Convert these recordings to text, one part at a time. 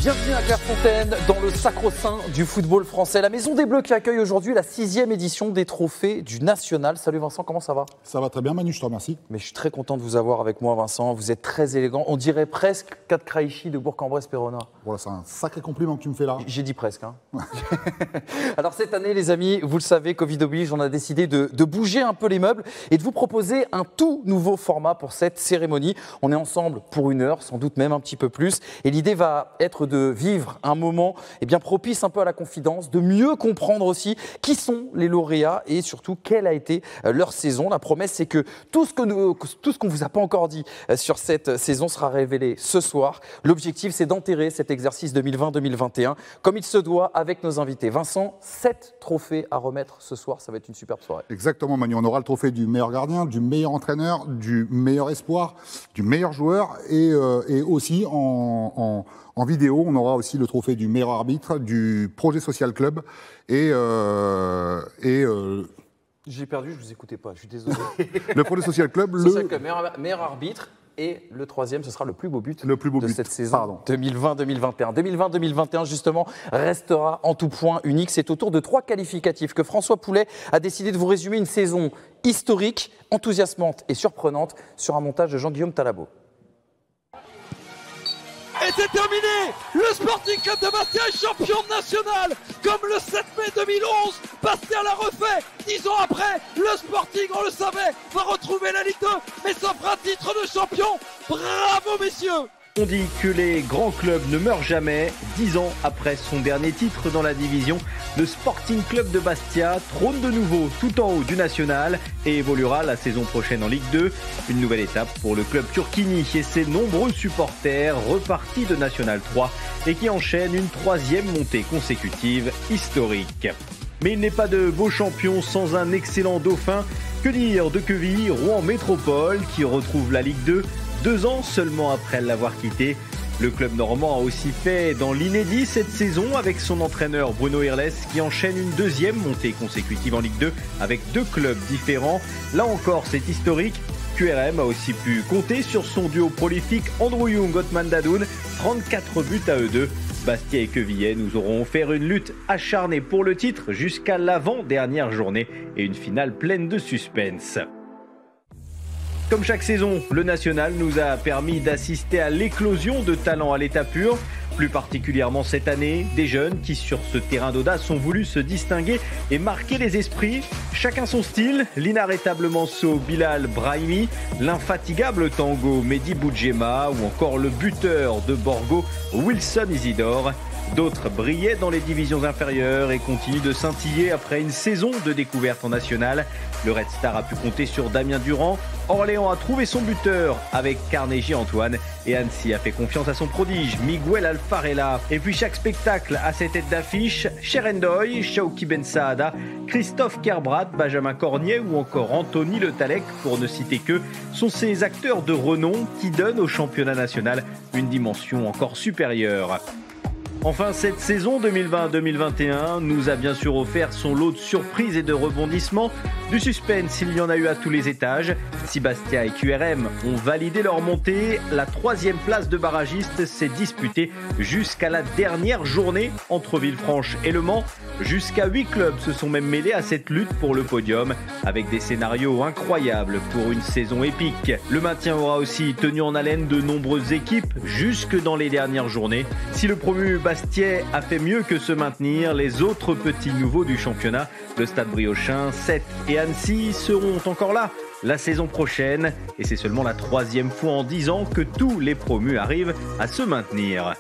Bienvenue à Clairefontaine dans le sacro-saint du football français. La Maison des Bleus qui accueille aujourd'hui la 6e édition des trophées du National. Salut Vincent, comment ça va? Ça va très bien Manu, je te remercie. Mais je suis très content de vous avoir avec moi Vincent, vous êtes très élégant. On dirait presque Kat Kraichi de Bourg-en-Bresse-Péronne. Voilà, c'est un sacré compliment que tu me fais là. J'ai dit presque. Hein. Alors cette année les amis, vous le savez, Covid oblige, on a décidé de bouger un peu les meubles et de vous proposer un tout nouveau format pour cette cérémonie. On est ensemble pour 1 heure, sans doute même un petit peu plus. Et l'idée va être de vivre un moment bien propice un peu à la confidence, de mieux comprendre aussi qui sont les lauréats et surtout quelle a été leur saison. La promesse, c'est que tout ce qu'on ne vous a pas encore dit sur cette saison sera révélé ce soir. L'objectif, c'est d'enterrer cet exercice 2020-2021 comme il se doit avec nos invités. Vincent, 7 trophées à remettre ce soir, ça va être une superbe soirée. Exactement Manu, on aura le trophée du meilleur gardien, du meilleur entraîneur, du meilleur espoir, du meilleur joueur et aussi en vidéo, on aura aussi le trophée du meilleur arbitre, du projet social club et j'ai perdu, je ne vous écoutais pas, je suis désolé. le projet social club, meilleur arbitre. Et le 3e, ce sera le plus beau but de cette saison 2020-2021. 2020-2021, justement, restera en tout point unique. C'est au tour de 3 qualificatifs que François Poulet a décidé de vous résumer une saison historique, enthousiasmante et surprenante sur un montage de Jean-Guillaume Talabo. Et c'est terminé. Le Sporting Club de Bastia est champion national. Comme le 7 mai 2011, Bastia l'a refait. 10 ans après, le Sporting, on le savait, va retrouver la Ligue 2, mais s'offre un titre de champion. Bravo messieurs. On dit que les grands clubs ne meurent jamais. 10 ans après son dernier titre dans la division, le Sporting Club de Bastia trône de nouveau tout en haut du national et évoluera la saison prochaine en Ligue 2. Une nouvelle étape pour le club turquini et ses nombreux supporters repartis de National 3 et qui enchaînent une 3e montée consécutive historique. Mais il n'est pas de beau champion sans un excellent dauphin. Que dire de Quevilly, Rouen Métropole qui retrouve la Ligue 2 2 ans seulement après l'avoir quitté. Le club normand a aussi fait dans l'inédit cette saison avec son entraîneur Bruno Irles qui enchaîne une 2e montée consécutive en Ligue 2 avec 2 clubs différents. Là encore, c'est historique. QRM a aussi pu compter sur son duo prolifique Andrew Young, Othman Dadoun, 34 buts à eux deux. Bastia et Quevilly nous auront offert une lutte acharnée pour le titre jusqu'à l'avant-dernière journée et une finale pleine de suspense. Comme chaque saison, le National nous a permis d'assister à l'éclosion de talents à l'état pur. Plus particulièrement cette année, des jeunes qui sur ce terrain d'audace ont voulu se distinguer et marquer les esprits. Chacun son style, l'inarrêtable Manso Bilal Brahimi, l'infatigable tango Mehdi Boudjema ou encore le buteur de Borgo Wilson Isidore. D'autres brillaient dans les divisions inférieures et continuent de scintiller après une saison de découverte en national. Le Red Star a pu compter sur Damien Durand. Orléans a trouvé son buteur avec Carnegie Antoine et Annecy a fait confiance à son prodige Miguel Alfarella. Et puis chaque spectacle a ses têtes d'affiche. Cherendoy, Shauki Ben Saada, Christophe Kerbrat, Benjamin Cornier ou encore Anthony Le Talec, pour ne citer que, sont ces acteurs de renom qui donnent au championnat national une dimension encore supérieure. Enfin, cette saison 2020-2021 nous a bien sûr offert son lot de surprises et de rebondissements. Du suspense, il y en a eu à tous les étages. Si Bastia et QRM ont validé leur montée, la 3e place de barragiste s'est disputée jusqu'à la dernière journée entre Villefranche et Le Mans. Jusqu'à 8 clubs se sont même mêlés à cette lutte pour le podium, avec des scénarios incroyables pour une saison épique. Le maintien aura aussi tenu en haleine de nombreuses équipes jusque dans les dernières journées. Si le promu Bastia a fait mieux que se maintenir, les autres petits nouveaux du championnat, le Stade Briochin, Sète et Annecy, seront encore là la saison prochaine. Et c'est seulement la 3e fois en 10 ans que tous les promus arrivent à se maintenir.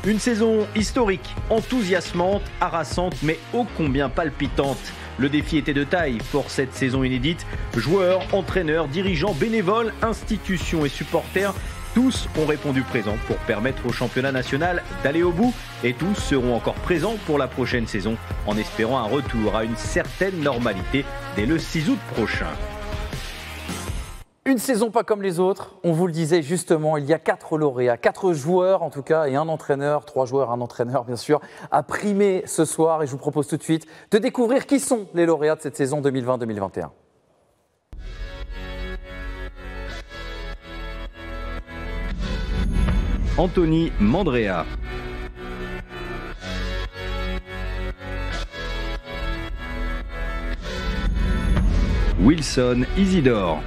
Une saison historique, enthousiasmante, harassante, mais ô combien palpitante. Le défi était de taille pour cette saison inédite. Joueurs, entraîneurs, dirigeants, bénévoles, institutions et supporters, tous ont répondu présent pour permettre au championnat national d'aller au bout. Et tous seront encore présents pour la prochaine saison, en espérant un retour à une certaine normalité dès le 6 août prochain. Une saison pas comme les autres, on vous le disait justement, il y a 4 lauréats, 4 joueurs en tout cas et un entraîneur, 3 joueurs, un entraîneur bien sûr, à primer ce soir et je vous propose tout de suite de découvrir qui sont les lauréats de cette saison 2020-2021. Anthony Mandrea. Wilson Isidore.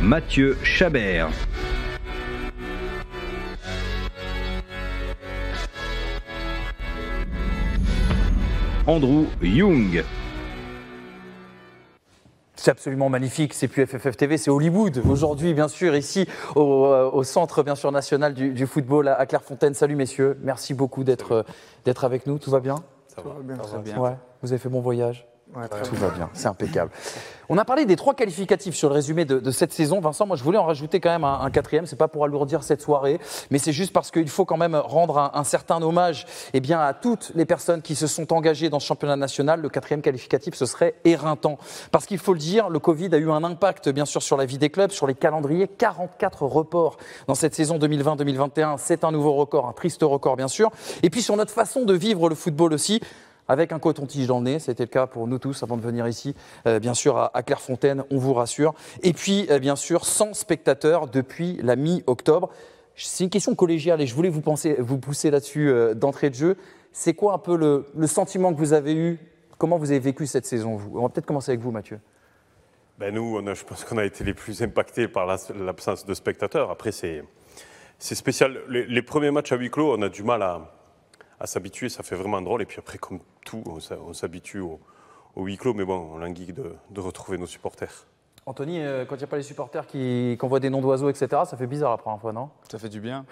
Mathieu Chabert. Andrew Young. C'est absolument magnifique, c'est plus FFF TV, c'est Hollywood. Aujourd'hui, bien sûr, ici, au centre bien sûr, national du football à Clairefontaine. Salut messieurs, merci beaucoup d'être avec nous. Tout va bien? Ça va bien, très bien. Ouais. Vous avez fait bon voyage? Ouais, tout va bien, c'est impeccable. On a parlé des 3 qualificatifs sur le résumé de cette saison. Vincent, moi je voulais en rajouter quand même un 4e, c'est pas pour alourdir cette soirée, mais c'est juste parce qu'il faut quand même rendre un certain hommage à toutes les personnes qui se sont engagées dans ce championnat national. Le 4e qualificatif, ce serait éreintant. Parce qu'il faut le dire, le Covid a eu un impact bien sûr sur la vie des clubs, sur les calendriers. 44 reports dans cette saison 2020-2021, c'est un nouveau record, un triste record bien sûr. Et puis sur notre façon de vivre le football aussi, avec un coton-tige dans le nez, c'était le cas pour nous tous avant de venir ici, bien sûr à Clairefontaine, on vous rassure. Et puis, bien sûr, 100 spectateurs depuis la mi-octobre. C'est une question collégiale et je voulais vous pousser là-dessus d'entrée de jeu. C'est quoi un peu le sentiment que vous avez eu? Comment vous avez vécu cette saison, vous? On va peut-être commencer avec vous, Mathieu. Nous, je pense qu'on a été les plus impactés par l'absence de spectateurs. Après, c'est spécial. Les premiers matchs à huis clos, on a du mal à s'habituer, ça fait vraiment drôle. Et puis après, comme tout, on s'habitue au huis clos. Mais bon, on languit de retrouver nos supporters. Anthony, quand il n'y a pas les supporters qui envoient des noms d'oiseaux, etc., ça fait bizarre la première fois, non? Ça fait du bien.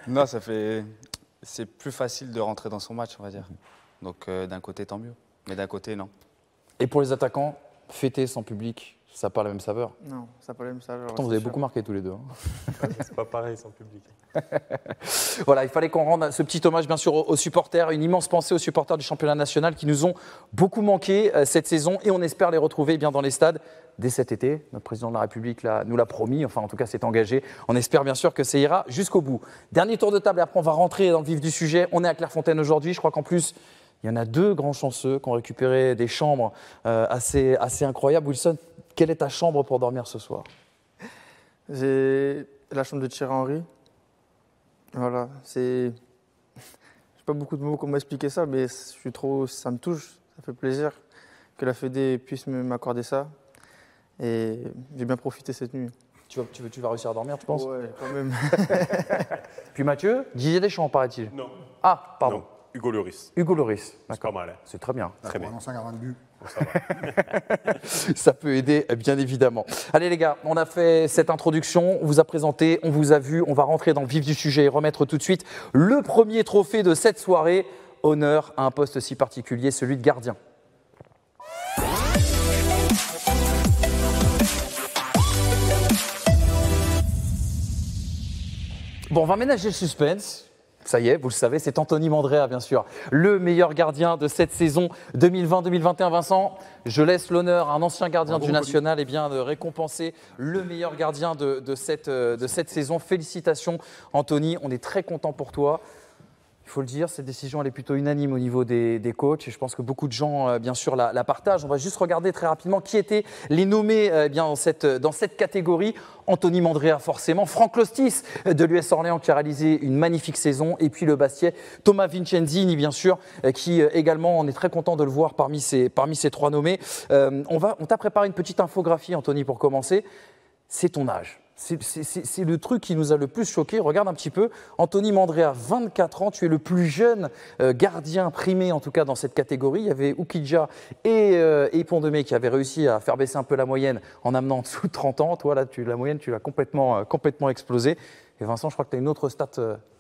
Non, c'est plus facile de rentrer dans son match, on va dire. Donc d'un côté, tant mieux. Mais d'un côté, non. Et pour les attaquants, fêter sans public, ça n'a pas la même saveur? Non, ça n'a pas la même saveur. Pourtant, vous avez beaucoup marqué tous les deux. C'est pas pareil sans public. Voilà, il fallait qu'on rende ce petit hommage bien sûr aux supporters, une immense pensée aux supporters du championnat national qui nous ont beaucoup manqué cette saison et on espère les retrouver bien dans les stades dès cet été. Notre président de la République nous l'a promis, enfin en tout cas s'est engagé. On espère bien sûr que ça ira jusqu'au bout. Dernier tour de table et après on va rentrer dans le vif du sujet. On est à Clairefontaine aujourd'hui, je crois qu'en plus il y en a 2 grands chanceux qui ont récupéré des chambres assez incroyables. Wilson, quelle est ta chambre pour dormir ce soir? J'ai la chambre de Thierry Henry. Voilà, j'ai pas beaucoup de mots pour m'expliquer ça, mais ça me touche, ça fait plaisir que la Fédé puisse m'accorder ça. Et j'ai bien profité cette nuit. Tu vas réussir à dormir, tu penses? Ouais, quand même. Puis Mathieu, Didier Deschamps, paraît-il. Non. Ah, pardon. Non. Hugo Lloris. Hugo Lloris, c'est pas mal. C'est très bien. Très bien. Un ancien gardien de but. Ça va. Ça peut aider, bien évidemment. Allez les gars, on a fait cette introduction, on vous a présenté, on vous a vu, on va rentrer dans le vif du sujet et remettre tout de suite le premier trophée de cette soirée. Honneur à un poste si particulier, celui de gardien. Bon, on va ménager le suspense. Ça y est, vous le savez, c'est Anthony Mandrea, bien sûr, le meilleur gardien de cette saison 2020-2021. Vincent, je laisse l'honneur à un ancien gardien du National de récompenser le meilleur gardien de cette saison. Félicitations, Anthony, on est très content pour toi. Il faut le dire, cette décision elle est plutôt unanime au niveau des coachs et je pense que beaucoup de gens, bien sûr, la partagent. On va juste regarder très rapidement qui étaient les nommés dans cette catégorie. Anthony Mandrea, forcément. Franck Lostis de l'US Orléans qui a réalisé une magnifique saison. Et puis le Bastia, Thomas Vincenzini, bien sûr, qui également, on est très content de le voir parmi ces 3 nommés. On t'a préparé une petite infographie, Anthony, pour commencer. C'est ton âge. C'est le truc qui nous a le plus choqué. Regarde un petit peu. Anthony Mandrea, 24 ans. Tu es le plus jeune gardien primé, en tout cas, dans cette catégorie. Il y avait Oukidja et Pondemé qui avaient réussi à faire baisser un peu la moyenne en amenant en dessous de 30 ans. Toi, là, la moyenne, tu l'as complètement explosé. Et Vincent, je crois que tu as une autre stat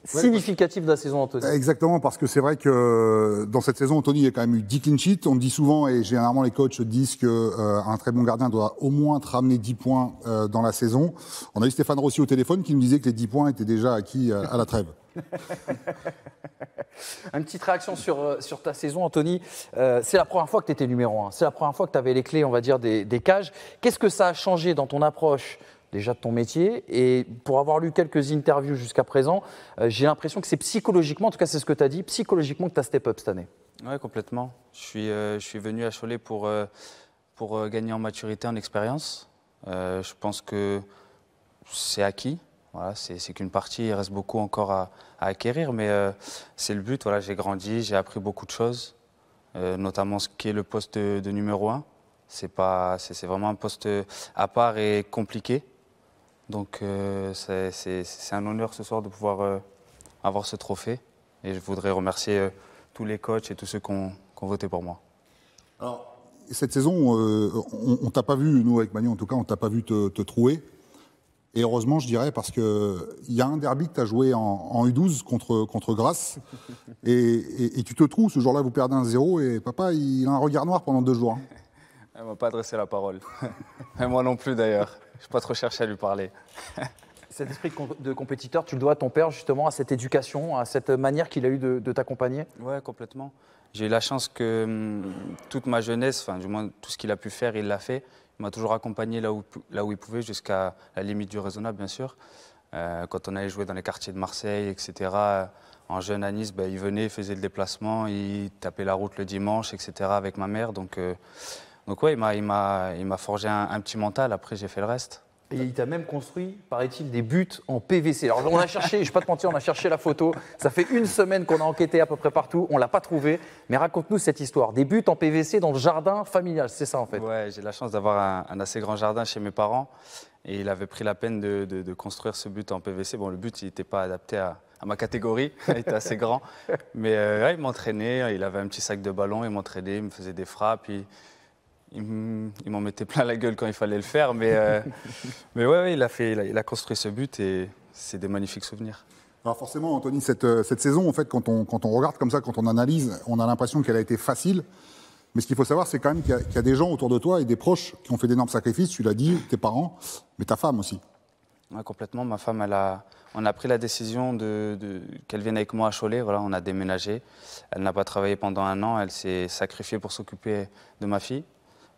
significative de la saison d'Anthony. Exactement, parce que c'est vrai que dans cette saison, Anthony a quand même eu 10 clean sheets. On dit souvent, et généralement les coachs disent qu'un très bon gardien doit au moins te ramener 10 points dans la saison. On a eu Stéphane Rossi au téléphone qui nous disait que les 10 points étaient déjà acquis à la trêve. Une petite réaction sur ta saison, Anthony. C'est la première fois que tu étais numéro 1. C'est la première fois que tu avais les clés, on va dire, des cages. Qu'est-ce que ça a changé dans ton approche déjà de ton métier? Et pour avoir lu quelques interviews jusqu'à présent, j'ai l'impression que c'est psychologiquement, en tout cas c'est ce que tu as dit, psychologiquement que tu as step up cette année. Oui, complètement. Je suis venu à Cholet pour pour gagner en maturité, en expérience. Je pense que c'est acquis. Voilà, c'est qu'une partie, il reste beaucoup encore à acquérir, mais c'est le but. Voilà, j'ai grandi, j'ai appris beaucoup de choses, notamment ce qui est le poste de numéro 1. C'est vraiment un poste à part et compliqué. Donc c'est un honneur ce soir de pouvoir avoir ce trophée. Et je voudrais remercier tous les coachs et tous ceux qui ont voté pour moi. Alors, cette saison, on ne t'a pas vu, nous avec Manu en tout cas, on ne t'a pas vu te trouer. Et heureusement, je dirais, parce qu'il y a un derby que tu as joué en U12 contre Grasse. Et tu te trouves, ce jour-là, vous perdez 1-0 et papa, il a un regard noir pendant 2 jours. Hein. Elle ne m'a pas adressé la parole. Et moi non plus d'ailleurs. Je n'ai pas trop cherché à lui parler. Cet esprit de compétiteur, tu le dois à ton père justement, à cette éducation, à cette manière qu'il a eu de t'accompagner? Ouais, complètement. J'ai eu la chance que toute ma jeunesse, enfin du moins tout ce qu'il a pu faire, il l'a fait. Il m'a toujours accompagné là où il pouvait, jusqu'à la limite du raisonnable, bien sûr. Quand on allait jouer dans les quartiers de Marseille, etc., en jeune à Nice, il venait, il faisait le déplacement, il tapait la route le dimanche, etc., avec ma mère. Donc ouais, il m'a forgé un petit mental. Après, j'ai fait le reste. Et il t'a même construit, paraît-il, des buts en PVC. Alors on a cherché, je ne vais pas te mentir, on a cherché la photo. Ça fait 1 semaine qu'on a enquêté à peu près partout, on ne l'a pas trouvé. Mais raconte-nous cette histoire, des buts en PVC dans le jardin familial, c'est ça en fait? Ouais, j'ai la chance d'avoir un assez grand jardin chez mes parents. Et il avait pris la peine de construire ce but en PVC. Bon, le but, il n'était pas adapté à ma catégorie, il était assez grand. Mais ouais, il m'entraînait, il avait un petit sac de ballon, il m'entraînait, il me faisait des frappes. Il m'en mettait plein la gueule quand il fallait le faire, mais ouais, il a construit ce but et c'est des magnifiques souvenirs. Alors forcément, Anthony, cette saison, en fait, quand on regarde comme ça, quand on analyse, on a l'impression qu'elle a été facile. Mais ce qu'il faut savoir, c'est quand même qu'il y a des gens autour de toi et des proches qui ont fait d'énormes sacrifices. Tu l'as dit, tes parents, mais ta femme aussi. Ouais, complètement. Ma femme, on a pris la décision qu'elle vienne avec moi à Cholet. Voilà, on a déménagé. Elle n'a pas travaillé pendant 1 an. Elle s'est sacrifiée pour s'occuper de ma fille.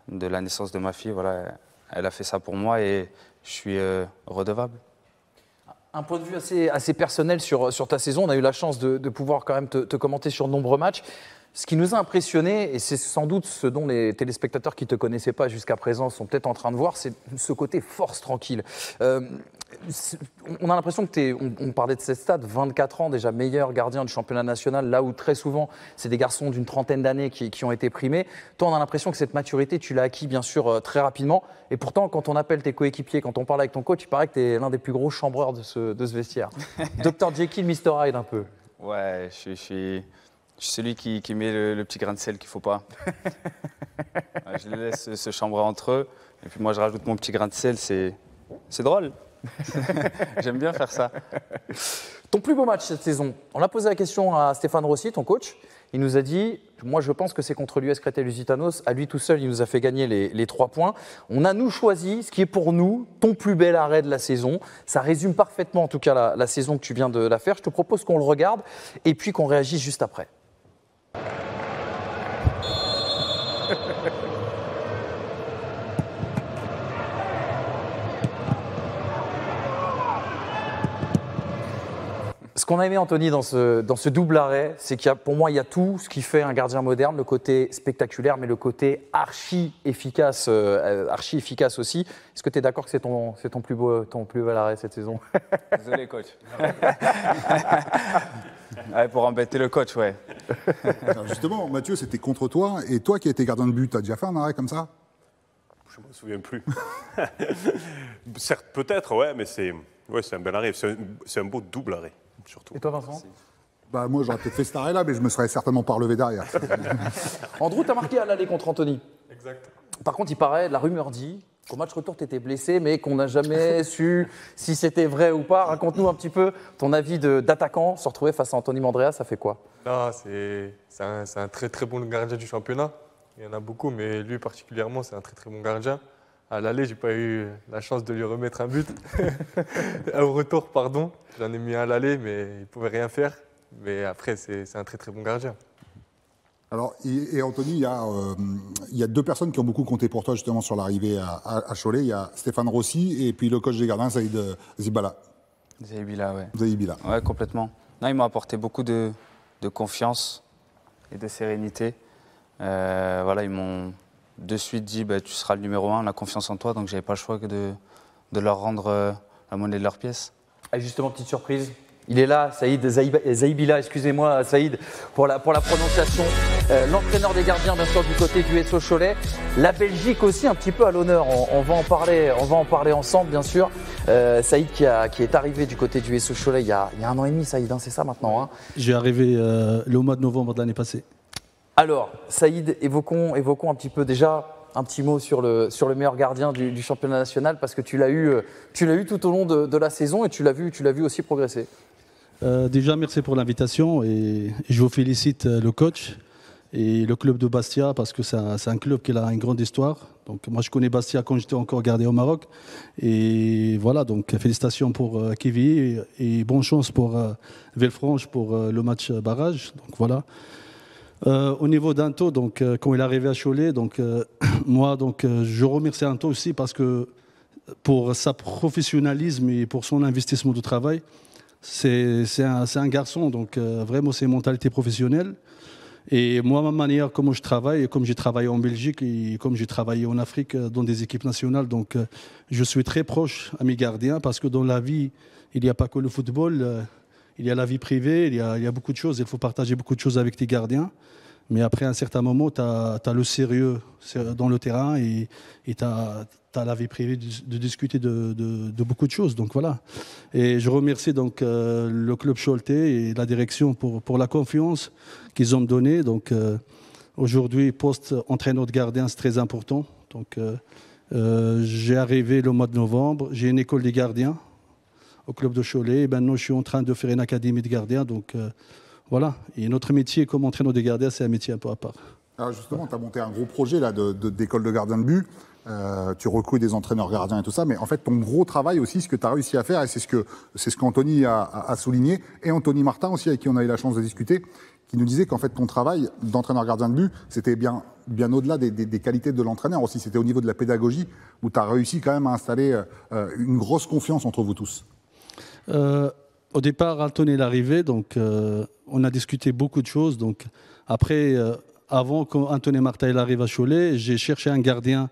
De la naissance de ma fille, voilà, elle a fait ça pour moi et je suis redevable. Un point de vue assez personnel sur ta saison, on a eu la chance de pouvoir quand même te commenter sur de nombreux matchs. Ce qui nous a impressionnés, et c'est sans doute ce dont les téléspectateurs qui ne te connaissaient pas jusqu'à présent sont peut-être en train de voir, c'est ce côté force tranquille. On a l'impression que on parlait de cette stade, 24 ans, déjà meilleur gardien du championnat national, là où très souvent, c'est des garçons d'une trentaine d'années qui ont été primés. Toi, on a l'impression que cette maturité, tu l'as acquis bien sûr très rapidement. Et pourtant, quand on appelle tes coéquipiers, quand on parle avec ton coach, il paraît que tu es l'un des plus gros chambreurs de ce vestiaire. Dr Jekyll, Mr Hyde un peu. Ouais, je suis celui qui met le petit grain de sel qu'il ne faut pas. Ouais, je les laisse se chambrer entre eux. Et puis moi, je rajoute mon petit grain de sel. C'est drôle. J'aime bien faire ça. Ton plus beau match cette saison, on a posé la question à Stéphane Rossi, ton coach. Il nous a dit, moi je pense que c'est contre l'US Créteil-Lusitanos. À lui tout seul, il nous a fait gagner les 3 points. On a nous choisi ce qui est pour nous ton plus bel arrêt de la saison. Ça résume parfaitement en tout cas la saison que tu viens de la faire. Je te propose qu'on le regarde et puis qu'on réagisse juste après. Ce qu'on a aimé, Anthony, dans ce double arrêt, c'est qu'il y a, pour moi, il y a tout ce qui fait un gardien moderne, le côté spectaculaire, mais le côté archi efficace aussi. Est-ce que tu es d'accord que c'est ton plus bel arrêt cette saison? Désolé, coach. Ouais, pour embêter le coach, ouais. Alors justement, Mathieu, c'était contre toi, et toi qui as été gardien de but, tu as déjà fait un arrêt comme ça? Je ne me souviens plus. Certes, peut-être, ouais, mais c'est un bel arrêt. C'est un beau double arrêt, surtout. Et toi, Vincent? Bah, moi, j'aurais peut-être fait cet arrêt-là, mais je me serais certainement pas relevé derrière. Andrew, tu as marqué à l'aller contre Anthony. Exact. Par contre, il paraît, la rumeur dit qu'au match retour, tu étais blessé, mais qu'on n'a jamais su si c'était vrai ou pas. Raconte-nous un petit peu ton avis d'attaquant. Se retrouver face à Anthony Mandrea, ça fait quoi? Non, c'est un très très bon gardien du championnat. Il y en a beaucoup, mais lui particulièrement, c'est un très très bon gardien. À l'aller, j'ai pas eu la chance de lui remettre un but. Au retour, pardon. J'en ai mis un à l'aller, mais il pouvait rien faire. Mais après, c'est un très très bon gardien. Alors, et Anthony, il y a 2 personnes qui ont beaucoup compté pour toi justement sur l'arrivée à Cholet. Il y a Stéphane Rossi et puis le coach des gardiens, Saïd Zibala. Zahibila, ouais. Zahibila. Ouais, complètement. Non, il m'a apporté beaucoup de confiance et de sérénité. Voilà, ils m'ont de suite dit tu seras le numéro 1, on a confiance en toi, donc j'avais pas le choix que de leur rendre la monnaie de leur pièce. Et justement, petite surprise, il est là, Saïd Zaïbila, excusez-moi Saïd pour la prononciation, l'entraîneur des gardiens bien sûr du côté du SO Cholet, la Belgique aussi un petit peu à l'honneur, on va en parler ensemble bien sûr. Saïd qui est arrivé du côté du SO Cholet il y a 1 an et demi, Saïd, c'est ça maintenant J'ai arrivé le mois de novembre de l'année passée. Alors Saïd, évoquons un petit peu déjà un petit mot sur le meilleur gardien du championnat national parce que tu l'as eu tout au long de la saison et tu l'as vu aussi progresser. Déjà, merci pour l'invitation et je vous félicite le coach et le club de Bastia parce que c'est un club qui a une grande histoire. Donc, moi, je connais Bastia quand j'étais encore gardien au Maroc. Et voilà, donc félicitations pour Kévi et bonne chance pour Villefranche pour le match barrage. Donc voilà. Au niveau d'Anto, donc quand il est arrivé à Cholet, donc moi, donc je remercie Anto aussi parce que pour sa professionnalisme et pour son investissement de travail. C'est un garçon, donc vraiment c'est une mentalité professionnelle. Et moi, ma manière, comment je travaille, comme j'ai travaillé en Belgique et comme j'ai travaillé en Afrique dans des équipes nationales, donc je suis très proche à mes gardiens parce que dans la vie, il n'y a pas que le football, il y a la vie privée, il y a beaucoup de choses, il faut partager beaucoup de choses avec tes gardiens. Mais après, à un certain moment, tu as le sérieux dans le terrain et tu as la vie privée de discuter de beaucoup de choses. Donc voilà. Et je remercie donc le club Choletais et la direction pour la confiance qu'ils ont donnée. Donc aujourd'hui, poste entraîneur de gardien, c'est très important. Donc j'ai arrivé le mois de novembre. J'ai une école des gardiens au club de Cholet. Et maintenant, je suis en train de faire une académie de gardiens. Donc voilà. Et notre métier comme entraîneur de gardien, c'est un métier un peu à part. Alors justement, tu as monté un gros projet là, d'école de gardien de but. Tu recrutes des entraîneurs gardiens et tout ça, mais en fait, ton gros travail aussi, ce que tu as réussi à faire, et c'est ce qu'Anthony a souligné, et Anthony Martin aussi, avec qui on a eu la chance de discuter, qui nous disait qu'en fait, ton travail d'entraîneur gardien de but, c'était bien au-delà des qualités de l'entraîneur aussi, c'était au niveau de la pédagogie, où tu as réussi quand même à installer une grosse confiance entre vous tous. Au départ, Anthony est arrivé, donc on a discuté beaucoup de choses. Donc après, avant qu'Anthony Martin arrive à Cholet, j'ai cherché un gardien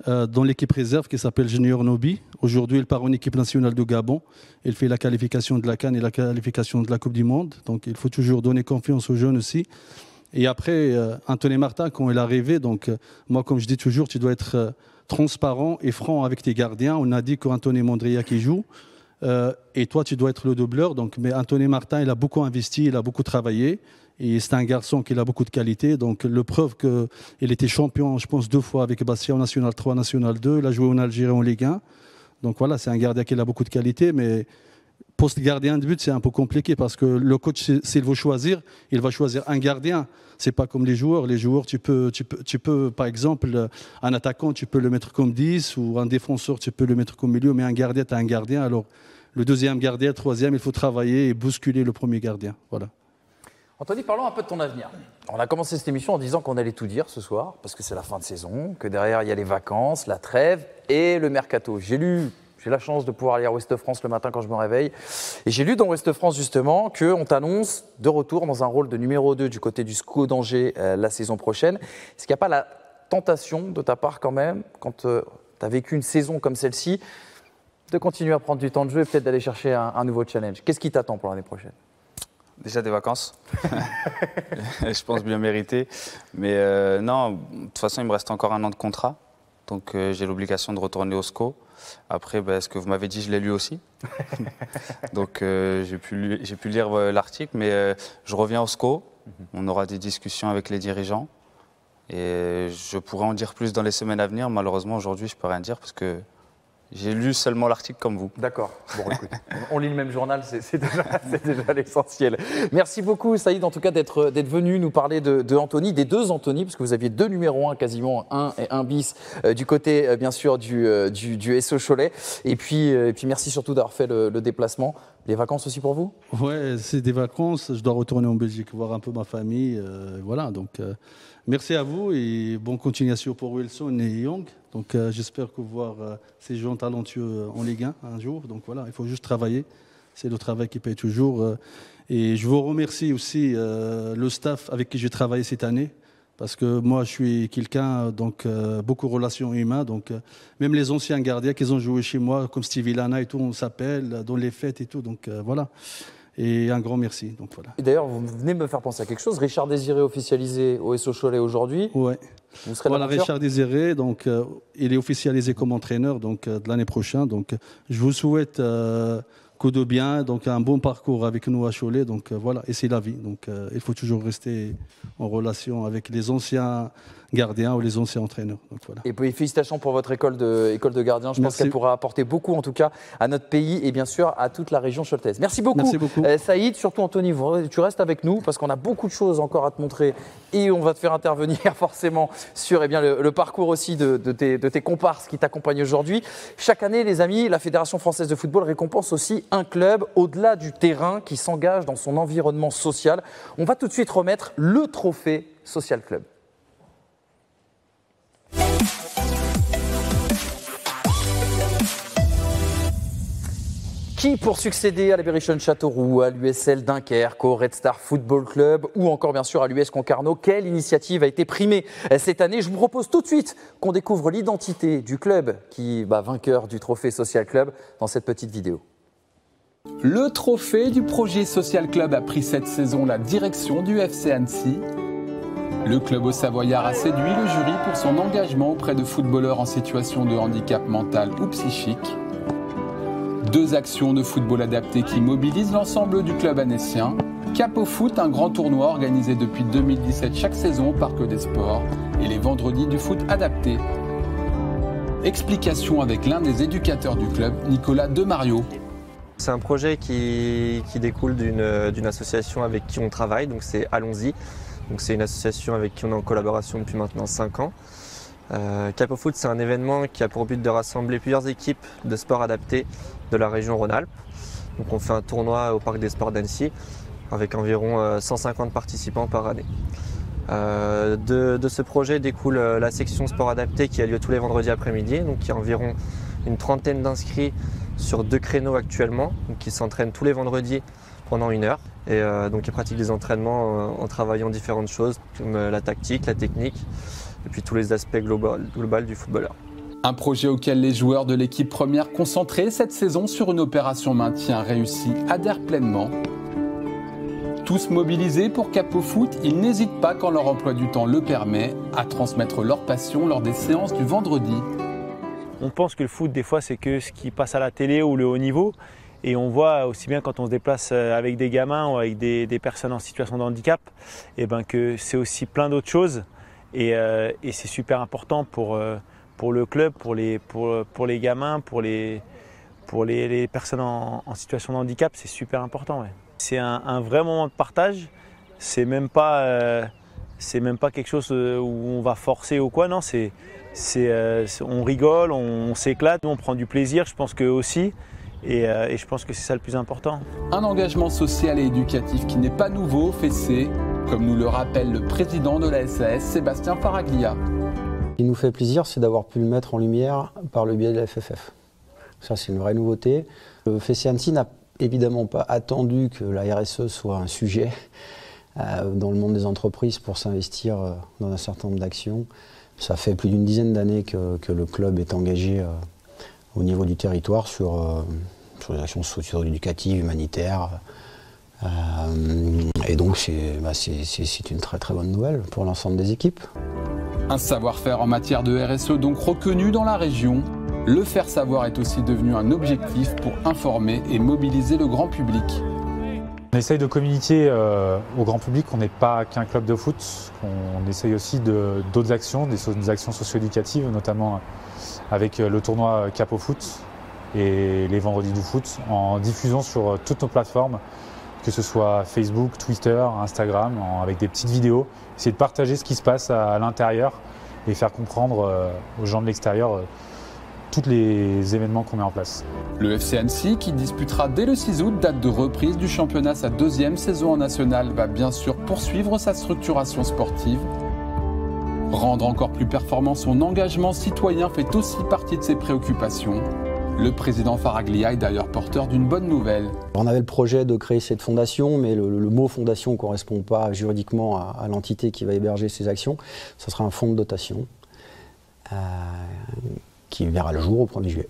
dans l'équipe réserve qui s'appelle Junior Nobi. Aujourd'hui, il part en équipe nationale de Gabon. Il fait la qualification de la CAN et la qualification de la Coupe du Monde. Donc il faut toujours donner confiance aux jeunes aussi. Et après, Anthony Martin, quand il est arrivé, donc moi, comme je dis toujours, tu dois être transparent et franc avec tes gardiens. On a dit qu'Anthony Mondria qui joue. Et toi, tu dois être le doubleur. Donc, mais Anthony Martin, il a beaucoup investi, il a beaucoup travaillé. Et c'est un garçon qui a beaucoup de qualité. Donc, le preuve qu'il était champion, je pense, 2 fois avec Bastia en National 3, National 2. Il a joué en Algérie en Ligue 1. Donc, voilà, c'est un gardien qui a beaucoup de qualité. Mais poste gardien de but, c'est un peu compliqué parce que le coach, s'il veut choisir, il va choisir un gardien. C'est pas comme les joueurs. Les joueurs, tu peux, par exemple, un attaquant, tu peux le mettre comme 10 ou un défenseur, tu peux le mettre comme milieu. Mais un gardien, tu as un gardien. Alors, le deuxième gardien, le troisième, il faut travailler et bousculer le premier gardien. Voilà. Anthony, parlons un peu de ton avenir. On a commencé cette émission en disant qu'on allait tout dire ce soir, parce que c'est la fin de saison, que derrière il y a les vacances, la trêve et le mercato. J'ai la chance de pouvoir lire Ouest France le matin quand je me réveille. Et j'ai lu dans Ouest France justement qu'on t'annonce de retour dans un rôle de numéro 2 du côté du SCO d'Angers la saison prochaine. Est-ce qu'il n'y a pas la tentation de ta part quand même, quand tu as vécu une saison comme celle-ci, de continuer à prendre du temps de jeu et peut-être d'aller chercher un nouveau challenge? Qu'est-ce qui t'attend pour l'année prochaine? Déjà des vacances, je pense bien mérité. Mais non, de toute façon, il me reste encore 1 an de contrat. Donc j'ai l'obligation de retourner au SCO. Après, ce que vous m'avez dit, je l'ai lu aussi. Donc j'ai pu lire l'article, mais je reviens au SCO. On aura des discussions avec les dirigeants. Et je pourrai en dire plus dans les semaines à venir. Malheureusement, aujourd'hui, je ne peux rien dire parce que j'ai lu seulement l'article comme vous. D'accord. Bon, écoute, on lit le même journal, c'est déjà l'essentiel. Merci beaucoup, Saïd, en tout cas, d'être venu nous parler de Anthony, des 2 Anthony, parce que vous aviez 2 numéros 1, quasiment 1 et 1 bis, du côté, bien sûr, du SO Cholet. Et puis merci surtout d'avoir fait le déplacement. Les vacances aussi pour vous? Ouais, c'est des vacances. Je dois retourner en Belgique, voir un peu ma famille. Voilà, donc merci à vous et bonne continuation pour Wilson et Young. Donc j'espère que voir ces gens talentueux en Ligue 1 un jour. Donc voilà, il faut juste travailler. C'est le travail qui paye toujours. Et je vous remercie aussi le staff avec qui j'ai travaillé cette année. Parce que moi, je suis quelqu'un, donc beaucoup de relations humaines. Donc, même les anciens gardiens qui ont joué chez moi, comme Stevie Lana et tout, on s'appelle dans les fêtes et tout. Donc voilà. Et un grand merci. Donc, voilà. Et d'ailleurs, vous venez me faire penser à quelque chose. Richard Désiré officialisé au SO Cholet aujourd'hui. Ouais. Vous serez voilà, Richard Désiré, donc il est officialisé comme entraîneur donc de l'année prochaine. Donc je vous souhaite que de bien, donc un bon parcours avec nous à Cholet. Donc voilà, et c'est la vie. Donc il faut toujours rester en relation avec les anciens gardiens ou les anciens entraîneurs. Donc, voilà. Et puis félicitations pour votre école de gardien. Je pense qu'elle pourra apporter beaucoup, en tout cas, à notre pays et bien sûr à toute la région choletaise. Merci beaucoup, Saïd. Surtout Anthony, tu restes avec nous parce qu'on a beaucoup de choses encore à te montrer et on va te faire intervenir forcément sur le parcours aussi de tes comparses qui t'accompagnent aujourd'hui. Chaque année, les amis, la Fédération française de football récompense aussi un club au-delà du terrain qui s'engage dans son environnement social. On va tout de suite remettre le trophée Social Club. Qui pour succéder à la Berrichon Châteauroux, à l'USL Dunkerque, au Red Star Football Club ou encore bien sûr à l'US Concarneau? Quelle initiative a été primée cette année? Je vous propose tout de suite qu'on découvre l'identité du club qui vainqueur du trophée Social Club dans cette petite vidéo. Le trophée du projet Social Club a pris cette saison la direction du FC Annecy. Le club haut-savoyard a séduit le jury pour son engagement auprès de footballeurs en situation de handicap mental ou psychique. 2 actions de football adapté qui mobilisent l'ensemble du club annécien. Cap au foot, un grand tournoi organisé depuis 2017 chaque saison au Parc des Sports. Et les vendredis du foot adapté. Explication avec l'un des éducateurs du club, Nicolas Demario. C'est un projet qui découle d'une association avec qui on travaille, donc c'est Allons-y. Donc c'est une association avec qui on est en collaboration depuis maintenant 5 ans. Cap au foot, c'est un événement qui a pour but de rassembler plusieurs équipes de sport adaptés de la région Rhône-Alpes. Donc on fait un tournoi au Parc des Sports d'Annecy avec environ 150 participants par année. De ce projet découle la section sport adapté qui a lieu tous les vendredis après-midi. Donc il y a environ une trentaine d'inscrits sur 2 créneaux actuellement, donc qui s'entraînent tous les vendredis pendant 1 heure. Et donc ils pratiquent des entraînements en travaillant différentes choses comme la tactique, la technique et puis tous les aspects globaux du footballeur. Un projet auquel les joueurs de l'équipe première concentrés cette saison sur une opération maintien réussie adhèrent pleinement. Tous mobilisés pour Cap au foot, ils n'hésitent pas quand leur emploi du temps le permet à transmettre leur passion lors des séances du vendredi. On pense que le foot des fois c'est que ce qui passe à la télé ou le haut niveau. Et on voit aussi bien quand on se déplace avec des gamins ou avec des personnes en situation de handicap, que c'est aussi plein d'autres choses. Et c'est super important pour le club, pour les gamins, pour les personnes en situation de handicap, c'est super important. Ouais. C'est un vrai moment de partage. C'est même pas quelque chose où on va forcer ou quoi. Non, on rigole, on s'éclate, on prend du plaisir. Je pense qu'eux aussi. Et je pense que c'est ça le plus important. Un engagement social et éducatif qui n'est pas nouveau au Fessé, comme nous le rappelle le président de la SAS, Sébastien Faraglia. Ce qui nous fait plaisir, c'est d'avoir pu le mettre en lumière par le biais de la FFF. Ça, c'est une vraie nouveauté. Le Fessé Annecy n'a évidemment pas attendu que la RSE soit un sujet dans le monde des entreprises pour s'investir dans un certain nombre d'actions. Ça fait plus d'une dizaine d'années que le club est engagé au niveau du territoire sur les actions socio-éducatives, humanitaires. Et donc c'est une très très bonne nouvelle pour l'ensemble des équipes. Un savoir-faire en matière de RSE donc reconnu dans la région. Le faire savoir est aussi devenu un objectif pour informer et mobiliser le grand public. On essaye de communiquer au grand public qu'on n'est pas qu'un club de foot. On essaye aussi d'autres actions, des actions socio-éducatives, notamment avec le tournoi Cap au foot et les vendredis du foot, en diffusant sur toutes nos plateformes, que ce soit Facebook, Twitter, Instagram, avec des petites vidéos. Essayer de partager ce qui se passe à l'intérieur et faire comprendre aux gens de l'extérieur tous les événements qu'on met en place. Le FC Annecy, qui disputera dès le 6 août, date de reprise du championnat, sa 2e saison en national, va bien sûr poursuivre sa structuration sportive. Rendre encore plus performant son engagement citoyen fait aussi partie de ses préoccupations. Le président Faraglia est d'ailleurs porteur d'une bonne nouvelle. On avait le projet de créer cette fondation, mais le mot fondation ne correspond pas juridiquement à l'entité qui va héberger ces actions. Ce sera un fonds de dotation qui verra le jour au 1er juillet.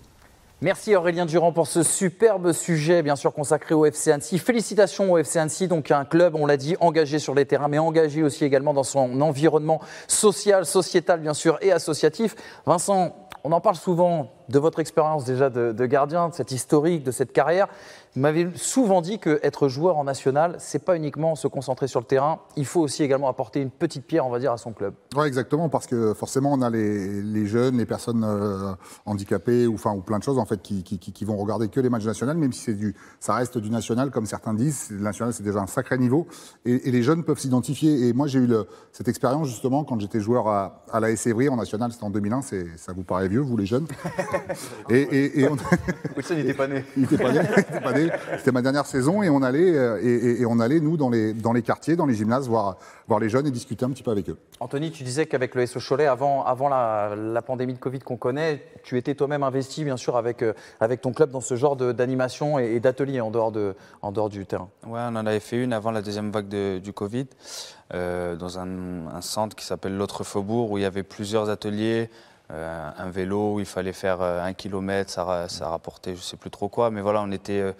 Merci Aurélien Durand pour ce superbe sujet, bien sûr consacré au FC Annecy. Félicitations au FC Annecy, donc un club, on l'a dit, engagé sur les terrains, mais engagé aussi également dans son environnement social, sociétal bien sûr, et associatif. Vincent, on en parle souvent de votre expérience déjà de gardien, de cette historique, de cette carrière. Vous m'avez souvent dit qu'être joueur en national, c'est pas uniquement se concentrer sur le terrain, il faut aussi également apporter une petite pierre, on va dire, à son club. Oui, exactement, parce que forcément, on a les jeunes, les personnes handicapées ou plein de choses en fait, qui vont regarder que les matchs nationaux, même si ça reste du national, comme certains disent. Le national, c'est déjà un sacré niveau. Et les jeunes peuvent s'identifier. Et moi, j'ai eu cette expérience justement quand j'étais joueur à l'AS Évry en national, c'était en 2001, ça vous paraît vieux, vous les jeunes. Wilson n'était pas né. Il n'était pas né. C'était ma dernière saison et on allait nous dans les quartiers, dans les gymnases voir les jeunes et discuter un petit peu avec eux. Anthony, tu disais qu'avec le SO Cholet, avant la pandémie de Covid qu'on connaît, tu étais toi-même investi bien sûr avec ton club dans ce genre d'animation et d'ateliers en dehors du terrain. Ouais, on en avait fait une avant la deuxième vague du Covid dans un centre qui s'appelle l'Autre Faubourg où il y avait plusieurs ateliers. Un vélo où il fallait faire 1 kilomètre, ça rapportait je ne sais plus trop quoi, mais voilà, on était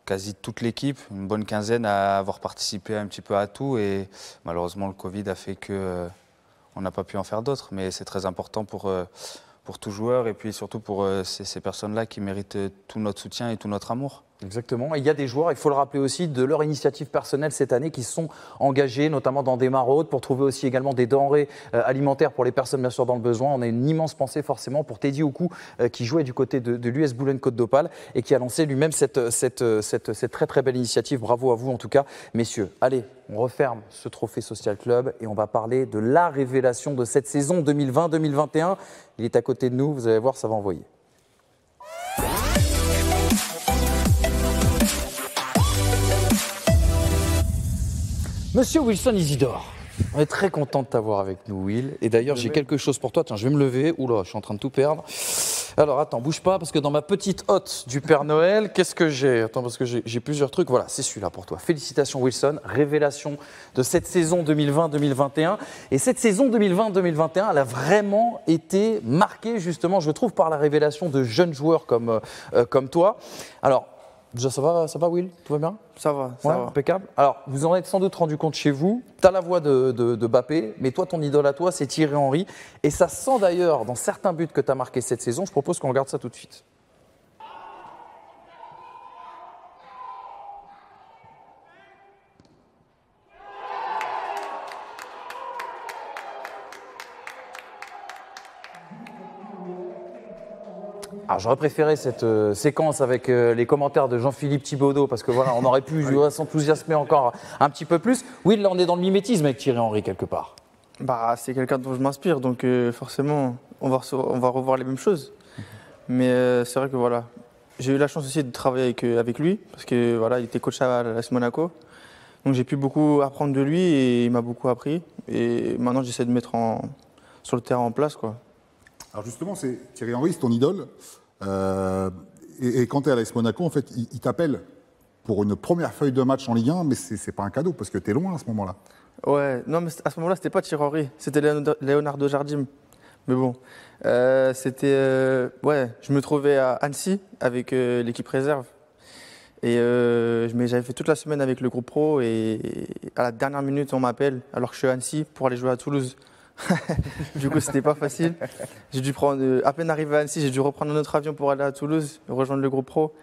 quasi toute l'équipe, une bonne quinzaine à avoir participé un petit peu à tout et malheureusement le Covid a fait qu'on n'a pas pu en faire d'autres, mais c'est très important pour tout joueur et puis surtout pour ces personnes-là qui méritent tout notre soutien et tout notre amour. Exactement. Et il y a des joueurs, il faut le rappeler aussi, de leur initiative personnelle cette année qui se sont engagés, notamment dans des maraudes, pour trouver aussi également des denrées alimentaires pour les personnes bien sûr dans le besoin. On a une immense pensée forcément pour Teddy Oku qui jouait du côté de l'US Boulogne-Côte d'Opale et qui a lancé lui-même cette très très belle initiative. Bravo à vous en tout cas, messieurs. Allez, on referme ce trophée Social Club et on va parler de la révélation de cette saison 2020-2021. Il est à côté de nous, vous allez voir, ça va envoyer. Monsieur Wilson Isidore, on est très content de t'avoir avec nous, Will. Et d'ailleurs, j'ai quelque chose pour toi. Tiens, je vais me lever. Oula, je suis en train de tout perdre. Alors, attends, bouge pas, parce que dans ma petite hotte du Père Noël, qu'est-ce que j'ai? Attends, parce que j'ai plusieurs trucs. Voilà, c'est celui-là pour toi. Félicitations, Wilson. Révélation de cette saison 2020-2021. Et cette saison 2020-2021, elle a vraiment été marquée, justement, je trouve, par la révélation de jeunes joueurs comme toi. Alors, déjà, ça va, Will? Tout va bien? Ça va. Impeccable. Alors, vous en êtes sans doute rendu compte chez vous. Tu as la voix de Mbappé, mais toi, ton idole à toi, c'est Thierry Henry. Et ça sent d'ailleurs dans certains buts que tu as marqués cette saison. Je propose qu'on regarde ça tout de suite. Alors j'aurais préféré cette séquence avec les commentaires de Jean-Philippe Thibaudot parce que voilà, on aurait pu s'enthousiasmer encore un petit peu plus. Oui, là on est dans le mimétisme avec Thierry Henry quelque part. Bah, c'est quelqu'un dont je m'inspire, donc forcément on va revoir les mêmes choses. Mais c'est vrai que voilà, j'ai eu la chance aussi de travailler avec lui parce que voilà, il était coach à l'AS Monaco. Donc j'ai pu beaucoup apprendre de lui et il m'a beaucoup appris. Et maintenant j'essaie de mettre sur le terrain en place, quoi. Alors justement, Thierry Henry, c'est ton idole. Et quand tu es à l'AS Monaco, en fait, il t'appelle pour une première feuille de match en Ligue 1, mais c'est pas un cadeau parce que tu es loin à ce moment-là. Ouais, non, mais à ce moment-là, c'était pas Thierry Henry, c'était Leonardo Jardim. Mais bon, ouais, je me trouvais à Annecy avec l'équipe réserve. Et j'avais fait toute la semaine avec le groupe pro et à la dernière minute, on m'appelle alors que je suis à Annecy pour aller jouer à Toulouse. Du coup, c'était pas facile. J'ai dû à peine arrivé à Annecy, j'ai dû reprendre un autre avion pour aller à Toulouse, rejoindre le groupe pro.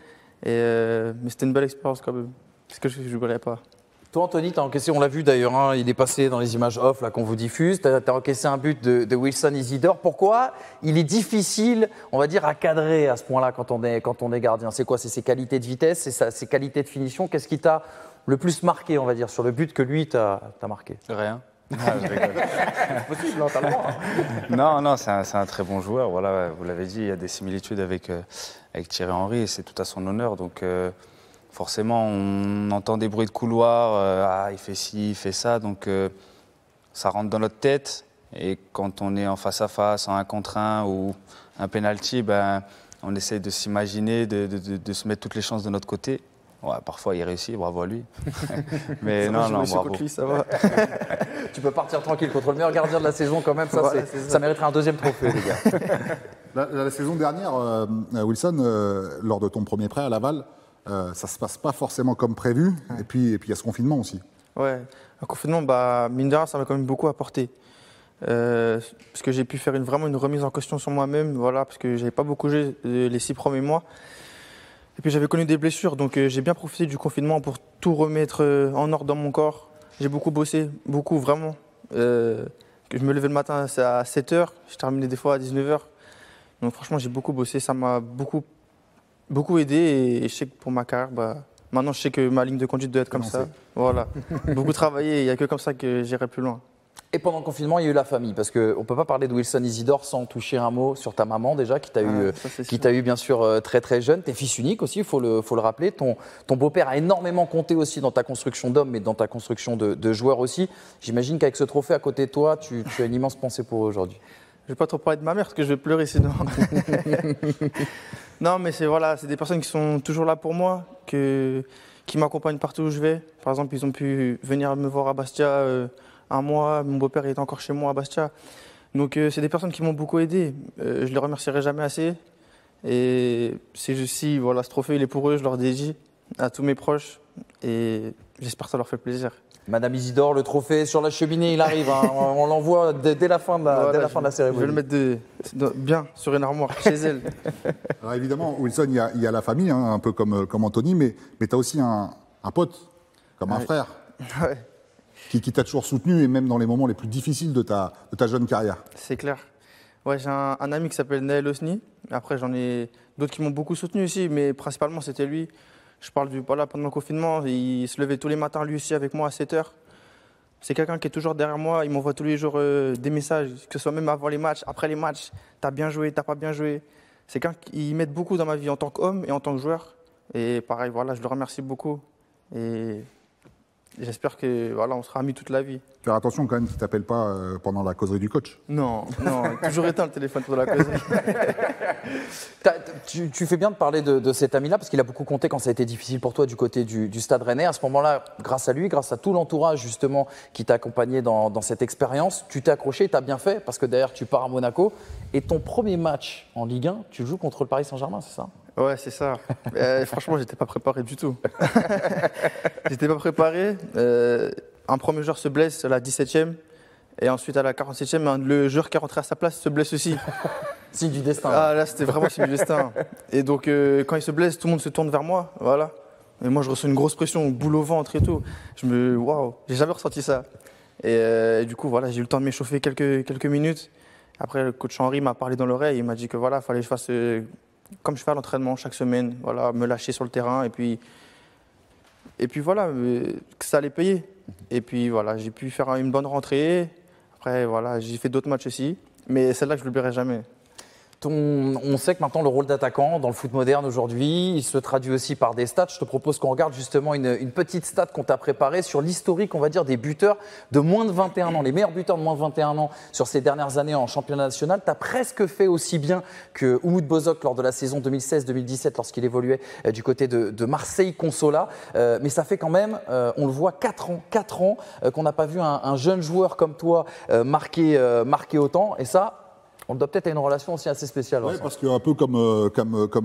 Mais c'était une belle expérience quand même. C'est quelque chose que je n'oublierai pas. Toi, Anthony, tu as encaissé, on l'a vu d'ailleurs, hein, il est passé dans les images off là qu'on vous diffuse. Tu as encaissé un but de Wilson Isidore. Pourquoi il est difficile, on va dire, à cadrer à ce point-là quand on est gardien? C'est quoi? C'est ses qualités de vitesse, c'est ses qualités de finition? Qu'est-ce qui t'a le plus marqué, on va dire, sur le but que lui t'a marqué? Rien. Ah, je rigole. C'est possible, t'as le droit. Non, c'est un très bon joueur. Voilà, vous l'avez dit, il y a des similitudes avec Thierry Henry et c'est tout à son honneur. Donc forcément, on entend des bruits de couloir. Il fait ci, il fait ça. Donc ça rentre dans notre tête. Et quand on est en face à face, en 1 contre 1 ou un penalty, on essaye de s'imaginer, de se mettre toutes les chances de notre côté. Ouais, parfois il réussit, bravo à lui. Mais non, bravo. Lui, ça va. Tu peux partir tranquille contre le meilleur gardien de la saison quand même, ça mériterait un deuxième trophée, les gars. La saison dernière, Wilson, lors de ton premier prêt à Laval, ça ne se passe pas forcément comme prévu. Ouais. Et puis il y a ce confinement aussi. Ouais, le confinement, mine de rien, ça m'a quand même beaucoup apporté. Parce que j'ai pu faire vraiment une remise en question sur moi-même, voilà, parce que je n'avais pas beaucoup joué les 6 premiers mois. Et puis j'avais connu des blessures, donc j'ai bien profité du confinement pour tout remettre en ordre dans mon corps. J'ai beaucoup bossé, beaucoup vraiment. Je me levais le matin à 7h, je terminais des fois à 19h. Donc franchement, j'ai beaucoup bossé, ça m'a beaucoup aidé. Et je sais que pour ma carrière, maintenant je sais que ma ligne de conduite doit être comme ça. Voilà, beaucoup travaillé, il n'y a que comme ça que j'irai plus loin. Et pendant le confinement, il y a eu la famille, parce qu'on ne peut pas parler de Wilson Isidore sans toucher un mot sur ta maman déjà, qui t'a eu bien sûr très très jeune. T'es fils unique aussi, il faut le rappeler. Ton beau-père a énormément compté aussi dans ta construction d'homme, mais dans ta construction de joueur aussi. J'imagine qu'avec ce trophée à côté de toi, tu as une immense pensée pour eux aujourd'hui. Je ne vais pas trop parler de ma mère, parce que je vais pleurer sinon. Non, mais c'est des personnes qui sont toujours là pour moi, qui m'accompagnent partout où je vais. Par exemple, ils ont pu venir me voir à Bastia un mois, mon beau-père est encore chez moi à Bastia. Donc c'est des personnes qui m'ont beaucoup aidé. Je les remercierai jamais assez. Et c'est juste si ce trophée il est pour eux, je leur dédie à tous mes proches. Et j'espère que ça leur fait plaisir. Madame Isidore, le trophée sur la cheminée, il arrive. Hein. On l'envoie dès la fin de la cérémonie. Je vais le mettre bien sur une armoire chez elle. Alors évidemment, Wilson, il y a la famille, hein, un peu comme Anthony, mais tu as aussi un pote, comme un frère. Ouais. Qui t'a toujours soutenu, et même dans les moments les plus difficiles de ta jeune carrière. C'est clair. Ouais, j'ai un ami qui s'appelle Naël Osni. Après, j'en ai d'autres qui m'ont beaucoup soutenu aussi, mais principalement, c'était lui. Je parle pendant le confinement, il se levait tous les matins, lui aussi, avec moi à 7h. C'est quelqu'un qui est toujours derrière moi. Il m'envoie tous les jours des messages, que ce soit même avant les matchs, après les matchs. T'as bien joué, t'as pas bien joué. C'est quelqu'un qui m'aide beaucoup dans ma vie en tant qu'homme et en tant que joueur. Et pareil, je le remercie beaucoup. Et j'espère que on sera amis toute la vie. Faire attention quand même qu'il ne t'appelle pas pendant la causerie du coach. Non, toujours éteint le téléphone pendant la causerie. Tu fais bien de parler de cet ami-là, parce qu'il a beaucoup compté quand ça a été difficile pour toi du côté du Stade Rennais. À ce moment-là, grâce à lui, grâce à tout l'entourage justement qui t'a accompagné dans cette expérience, tu t'es accroché, tu as bien fait, parce que derrière tu pars à Monaco. Et ton premier match en Ligue 1, tu joues contre le Paris Saint-Germain, c'est ça ? Ouais, c'est ça. Franchement, j'étais pas préparé du tout. J'étais pas préparé. Un premier joueur se blesse à la 17e. Et ensuite, à la 47e, le joueur qui est rentré à sa place se blesse aussi. Signe du destin. Ah, là, c'était vraiment signe du destin. Et donc, quand il se blesse, tout le monde se tourne vers moi. Voilà. Et moi, je reçois une grosse pression, boule au ventre et tout. Waouh, j'ai jamais ressenti ça. Et du coup, j'ai eu le temps de m'échauffer quelques minutes. Après, le coach Henry m'a parlé dans l'oreille. Il m'a dit que fallait que je fasse comme je fais à l'entraînement chaque semaine, me lâcher sur le terrain. Et puis que ça allait payer. Et puis j'ai pu faire une bonne rentrée. Après, j'ai fait d'autres matchs aussi. Mais celle-là, je ne l'oublierai jamais. On sait que maintenant le rôle d'attaquant dans le foot moderne aujourd'hui, il se traduit aussi par des stats. Je te propose qu'on regarde justement une petite stat qu'on t'a préparée sur l'historique, on va dire, des buteurs de moins de 21 ans, les meilleurs buteurs de moins de 21 ans sur ces dernières années en championnat national. Tu as presque fait aussi bien que Oumoud Bozok lors de la saison 2016-2017 lorsqu'il évoluait du côté de Marseille-Consola. Mais ça fait quand même, on le voit, 4 ans qu'on n'a pas vu un jeune joueur comme toi marquer autant. Et ça, on doit peut-être avoir une relation aussi assez spéciale. Oui, parce qu'un peu comme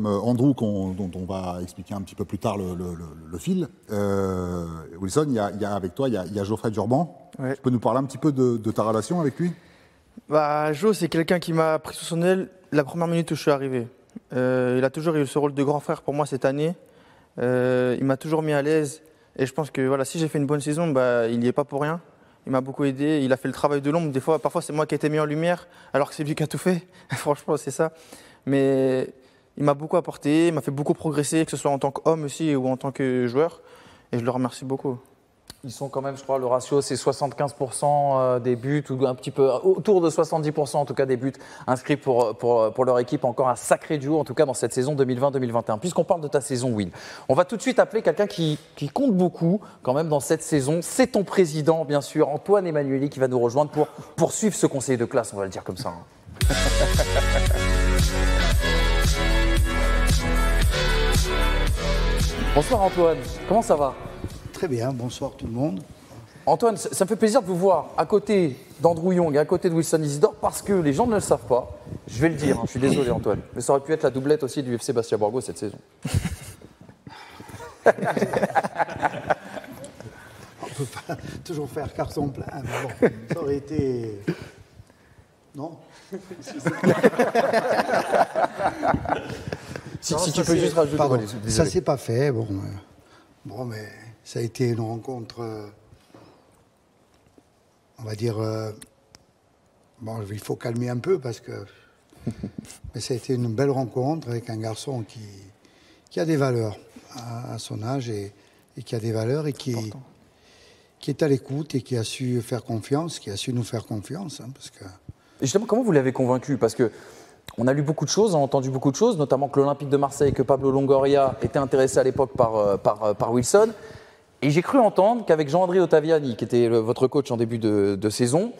Andrew, dont on va expliquer un petit peu plus tard le fil, Wilson, avec toi, il y a Geoffrey Durban. Ouais. Tu peux nous parler un petit peu de ta relation avec lui ? Jo, c'est quelqu'un qui m'a pris sous son aile la première minute où je suis arrivé. Il a toujours eu ce rôle de grand frère pour moi cette année. Il m'a toujours mis à l'aise. Et je pense que si j'ai fait une bonne saison, il n'y est pas pour rien. Il m'a beaucoup aidé, il a fait le travail de l'ombre. Parfois, c'est moi qui ai été mis en lumière, alors que c'est lui qui a tout fait. Franchement, c'est ça. Mais il m'a beaucoup apporté, il m'a fait beaucoup progresser, que ce soit en tant qu'homme aussi ou en tant que joueur. Et je le remercie beaucoup. Ils sont quand même, je crois, le ratio, c'est 75% des buts, ou un petit peu autour de 70% en tout cas des buts inscrits pour leur équipe. Encore un sacré duo, en tout cas dans cette saison 2020-2021. Puisqu'on parle de ta saison, Will, on va tout de suite appeler quelqu'un qui compte beaucoup quand même dans cette saison. C'est ton président, bien sûr, Antoine Emmanueli, qui va nous rejoindre pour poursuivre ce conseil de classe, on va le dire comme ça. Bonsoir Antoine, comment ça va? Très bien, bonsoir tout le monde. Antoine, ça me fait plaisir de vous voir à côté d'Andrew Young et à côté de Wilson Isidore parce que les gens ne le savent pas. Je vais le dire, je suis désolé Antoine, mais ça aurait pu être la doublette aussi du FC Bastia Borgo cette saison. On ne peut pas toujours faire carton plein, mais bon, ça aurait été... Non. Si tu peux juste rajouter... Pardon, ça ne s'est pas fait, bon, mais ça a été une rencontre... on va dire, bon, il faut calmer un peu parce que mais ça a été une belle rencontre avec un garçon qui a des valeurs à son âge et qui a des valeurs et qui est à l'écoute et qui a su faire confiance, qui a su nous faire confiance. Hein, parce que... Et justement, comment vous l'avez convaincu? Parce que on a lu beaucoup de choses, on a entendu beaucoup de choses, notamment que l'Olympique de Marseille, que Pablo Longoria était intéressé à l'époque par Wilson. Et j'ai cru entendre qu'avec Jean-André Ottaviani, qui était votre coach en début de saison,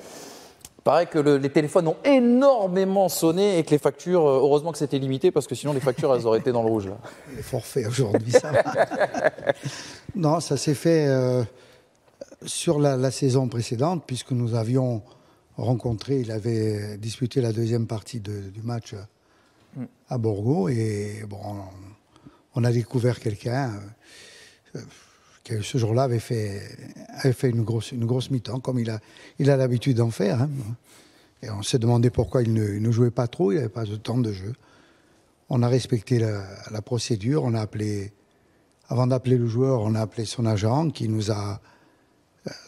il paraît que les téléphones ont énormément sonné et que les factures, heureusement que c'était limité, parce que sinon les factures, elles auraient été dans le rouge. Là. Les forfaits aujourd'hui, ça va. Non, ça s'est fait sur la saison précédente, puisque nous avions rencontré, il avait disputé la deuxième partie du match à Borgo, et bon, on a découvert quelqu'un... qui ce jour-là avait fait une grosse mi-temps, comme il a l'habitude d'en faire. Hein. Et on s'est demandé pourquoi il ne jouait pas trop, il n'avait pas de temps de jeu. On a respecté la procédure, on a appelé, avant d'appeler le joueur, on a appelé son agent qui nous a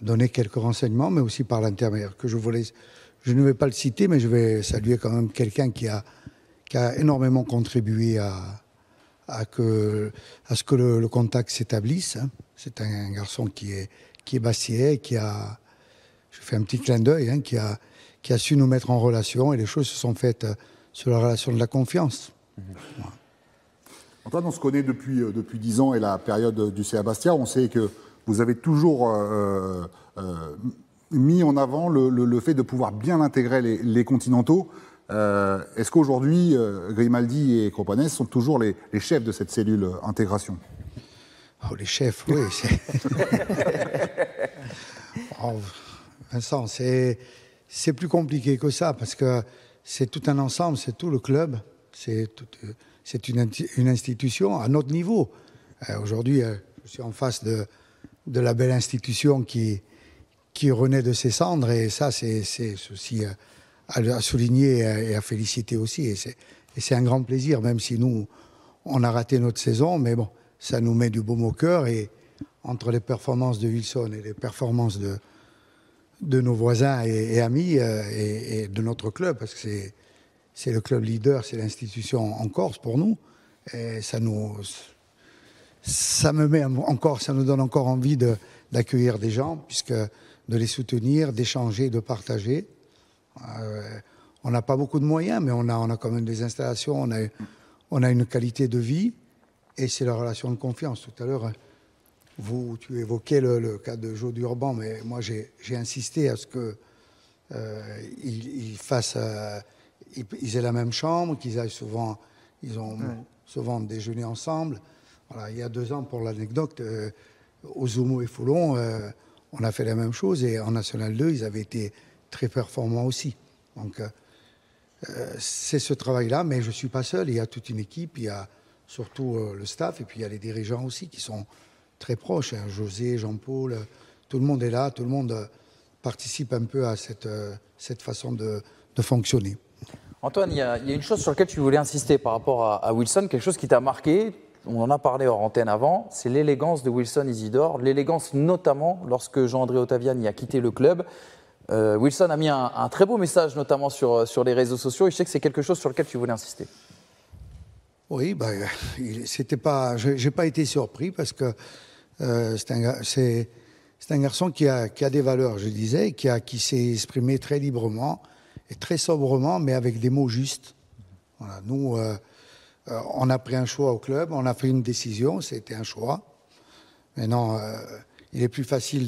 donné quelques renseignements, mais aussi par l'intermédiaire que je ne vais pas le citer, mais je vais saluer quand même quelqu'un qui a énormément contribué à ce que le contact s'établisse. Hein. C'est un garçon qui est bastiais, je fais un petit clin d'œil, hein, qui a su nous mettre en relation, et les choses se sont faites sur la relation de la confiance. Ouais. Antoine, on se connaît depuis 10 ans et la période du CA Bastia, on sait que vous avez toujours mis en avant le fait de pouvoir bien intégrer les continentaux. Est-ce qu'aujourd'hui, Grimaldi et Kropanes sont toujours les chefs de cette cellule intégration? Oh, les chefs, oui. Oh, Vincent, c'est plus compliqué que ça, parce que c'est tout un ensemble, c'est tout le club, c'est une institution à notre niveau. Aujourd'hui, je suis en face de la belle institution qui renaît de ses cendres, et ça, c'est aussi... à souligner et à féliciter aussi. Et c'est un grand plaisir, même si nous, on a raté notre saison, mais bon, ça nous met du baume au cœur. Et entre les performances de Wilson et les performances de nos voisins et amis et de notre club, parce que c'est le club leader, c'est l'institution en Corse pour nous, et ça nous donne encore envie d'accueillir des gens, puisque de les soutenir, d'échanger, de partager. On n'a pas beaucoup de moyens, mais on a quand même des installations, on a une qualité de vie, et c'est la relation de confiance. Tout à l'heure, tu évoquais le cas de Joe Durban, mais moi j'ai insisté à ce qu'ils aient la même chambre, qu'ils aillent souvent, souvent déjeuner ensemble. Voilà, il y a 2 ans, pour l'anecdote, au Zumo et Foulon, on a fait la même chose, et en National 2, ils avaient été très performant aussi. Donc, c'est ce travail-là, mais je ne suis pas seul. Il y a toute une équipe, il y a surtout le staff, et puis il y a les dirigeants aussi qui sont très proches. Hein. José, Jean-Paul, tout le monde est là, tout le monde participe un peu à cette façon de fonctionner. Antoine, il y a une chose sur laquelle tu voulais insister par rapport à Wilson, quelque chose qui t'a marqué, on en a parlé hors antenne avant, c'est l'élégance de Wilson Isidore, l'élégance notamment lorsque Jean-André Ottaviani a quitté le club. Wilson a mis un très beau message, notamment sur les réseaux sociaux, et je sais que c'est quelque chose sur lequel tu voulais insister. Oui, j'ai pas été surpris, parce que c'est un garçon qui a des valeurs, je disais, qui s'est exprimé très librement et très sobrement, mais avec des mots justes. Voilà, nous, on a pris un choix au club, on a fait une décision, c'était un choix. Maintenant, il est plus facile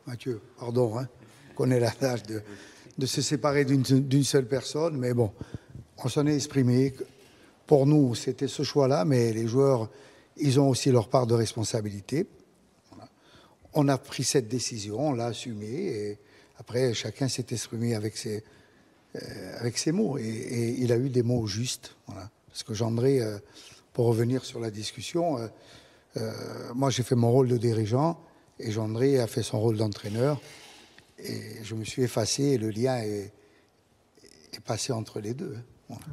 Mathieu, pardon, hein, connaît l'âge de se séparer d'une seule personne, mais bon, on s'en est exprimé. Pour nous, c'était ce choix-là, mais les joueurs, ils ont aussi leur part de responsabilité. Voilà. On a pris cette décision, on l'a assumée, et après, chacun s'est exprimé avec ses mots. Et il a eu des mots justes. Voilà. Parce que Jandré, pour revenir sur la discussion, moi j'ai fait mon rôle de dirigeant, et Jandré a fait son rôle d'entraîneur. Et je me suis effacé, et le lien est passé entre les deux. Voilà.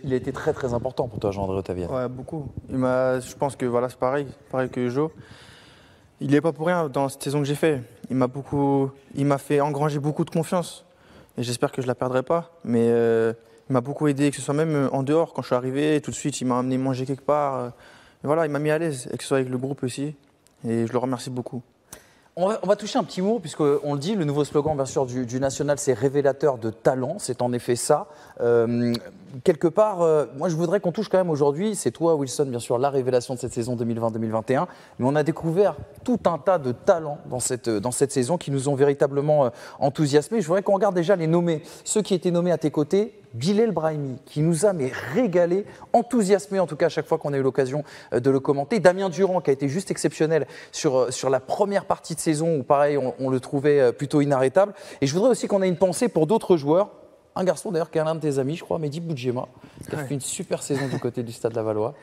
Il a été très très important pour toi, Jean-André Ottaviani. Ouais, beaucoup. Je pense que voilà, c'est pareil que Jo. Il n'est pas pour rien dans cette saison que j'ai fait. Il m'a fait engranger beaucoup de confiance. Et j'espère que je ne la perdrai pas. Mais il m'a beaucoup aidé, que ce soit même en dehors. Quand je suis arrivé, tout de suite, il m'a amené manger quelque part. Et voilà, il m'a mis à l'aise, et que ce soit avec le groupe aussi. Et je le remercie beaucoup. On va toucher un petit mot, puisqu'on le dit, le nouveau slogan bien sûr du National, c'est révélateur de talent, c'est en effet ça. Quelque part, moi je voudrais qu'on touche quand même aujourd'hui, c'est toi Wilson bien sûr, la révélation de cette saison 2020-2021, mais on a découvert tout un tas de talents dans cette saison qui nous ont véritablement enthousiasmés. Je voudrais qu'on regarde déjà les nommés, ceux qui étaient nommés à tes côtés. Bilal Brahimi, qui nous a régalé, enthousiasmé en tout cas à chaque fois qu'on a eu l'occasion de le commenter. Damien Durand, qui a été juste exceptionnel sur la première partie de saison, où pareil, on le trouvait plutôt inarrêtable. Et je voudrais aussi qu'on ait une pensée pour d'autres joueurs. Un garçon d'ailleurs qui est l'un de tes amis, je crois, Mehdi Boudjema, qui a fait une super saison du côté du Stade Lavallois.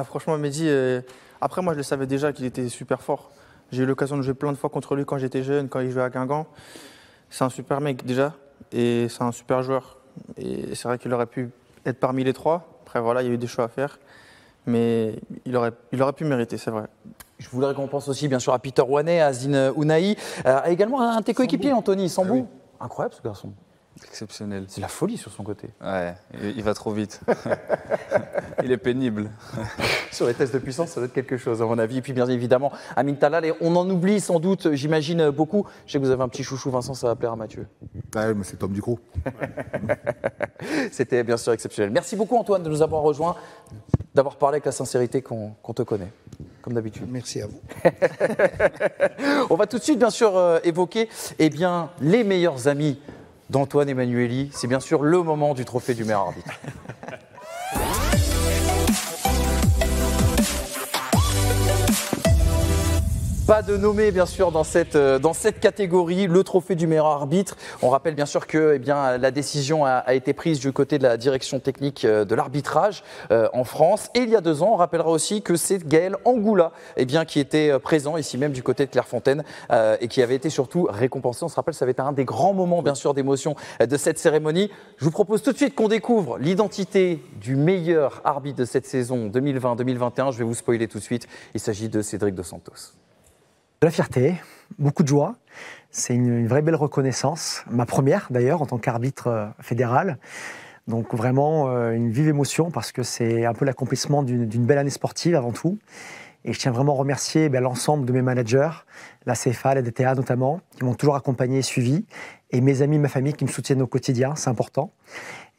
Franchement, Mehdi, après moi je le savais déjà qu'il était super fort. J'ai eu l'occasion de jouer plein de fois contre lui quand j'étais jeune, quand il jouait à Guingamp. C'est un super mec déjà, et c'est un super joueur. Et c'est vrai qu'il aurait pu être parmi les trois. Après, voilà, il y a eu des choix à faire. Mais il aurait pu mériter, c'est vrai. Je voudrais qu'on pense aussi, bien sûr, à Peter Wanet, à Zine Ounahi, également à un de tes coéquipiers, Anthony Sambou. Oui. Incroyable, ce garçon. Exceptionnel. C'est la folie sur son côté. Ouais, il va trop vite. Il est pénible. Sur les tests de puissance, ça doit être quelque chose, à mon avis. Et puis, bien évidemment, Amin Talal. Et on en oublie sans doute, j'imagine, beaucoup. Je sais que vous avez un petit chouchou, Vincent, ça va plaire à Mathieu. Ouais, mais c'est Tom Ducrot. C'était bien sûr exceptionnel. Merci beaucoup, Antoine, de nous avoir rejoints, d'avoir parlé avec la sincérité qu'on te connaît, comme d'habitude. Merci à vous. On va tout de suite, bien sûr, évoquer les meilleurs amis d'Antoine Emmanuelli. C'est bien sûr le moment du trophée du meilleur arbitre. Pas de nommé, bien sûr, dans cette catégorie, le trophée du meilleur arbitre. On rappelle bien sûr que la décision a été prise du côté de la direction technique de l'arbitrage en France. Et il y a 2 ans, on rappellera aussi que c'est Gaël Angoula qui était présent ici même du côté de Clairefontaine et qui avait été surtout récompensé. On se rappelle, ça avait été un des grands moments, bien sûr, d'émotion de cette cérémonie. Je vous propose tout de suite qu'on découvre l'identité du meilleur arbitre de cette saison 2020-2021. Je vais vous spoiler tout de suite. Il s'agit de Cédric Dos Santos. De la fierté, beaucoup de joie. C'est une vraie belle reconnaissance. Ma première d'ailleurs en tant qu'arbitre fédéral. Donc vraiment une vive émotion parce que c'est un peu l'accomplissement d'une belle année sportive avant tout. Et je tiens vraiment à remercier l'ensemble de mes managers, la CFA, la DTA notamment, qui m'ont toujours accompagné et suivi. Et mes amis, ma famille qui me soutiennent au quotidien, c'est important.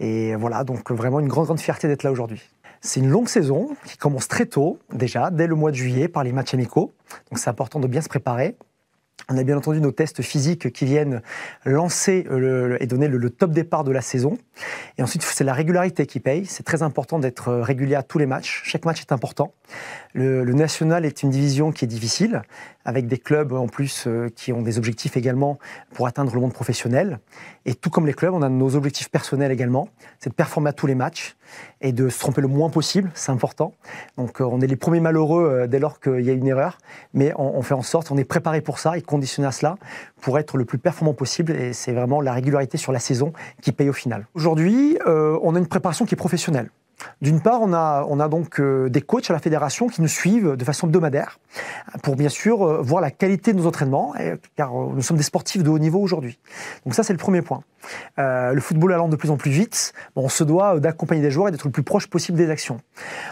Et voilà, donc vraiment une grande fierté d'être là aujourd'hui. C'est une longue saison qui commence très tôt, déjà, dès le mois de juillet, par les matchs amicaux. Donc c'est important de bien se préparer. On a bien entendu nos tests physiques qui viennent lancer et donner le top départ de la saison. Et ensuite, c'est la régularité qui paye. C'est très important d'être régulier à tous les matchs. Chaque match est important. Le national est une division qui est difficile, avec des clubs en plus qui ont des objectifs également pour atteindre le monde professionnel. Et tout comme les clubs, on a nos objectifs personnels également. C'est de performer à tous les matchs et de se tromper le moins possible, c'est important. Donc on est les premiers malheureux dès lors qu'il y a une erreur, mais on fait en sorte, on est préparé pour ça et conditionné à cela pour être le plus performant possible. Et c'est vraiment la régularité sur la saison qui paye au final. Aujourd'hui, on a une préparation qui est professionnelle. D'une part, on a donc des coachs à la fédération qui nous suivent de façon hebdomadaire pour bien sûr voir la qualité de nos entraînements, car nous sommes des sportifs de haut niveau aujourd'hui. Donc ça, c'est le premier point. Le football allant de plus en plus vite, on se doit d'accompagner des joueurs et d'être le plus proche possible des actions.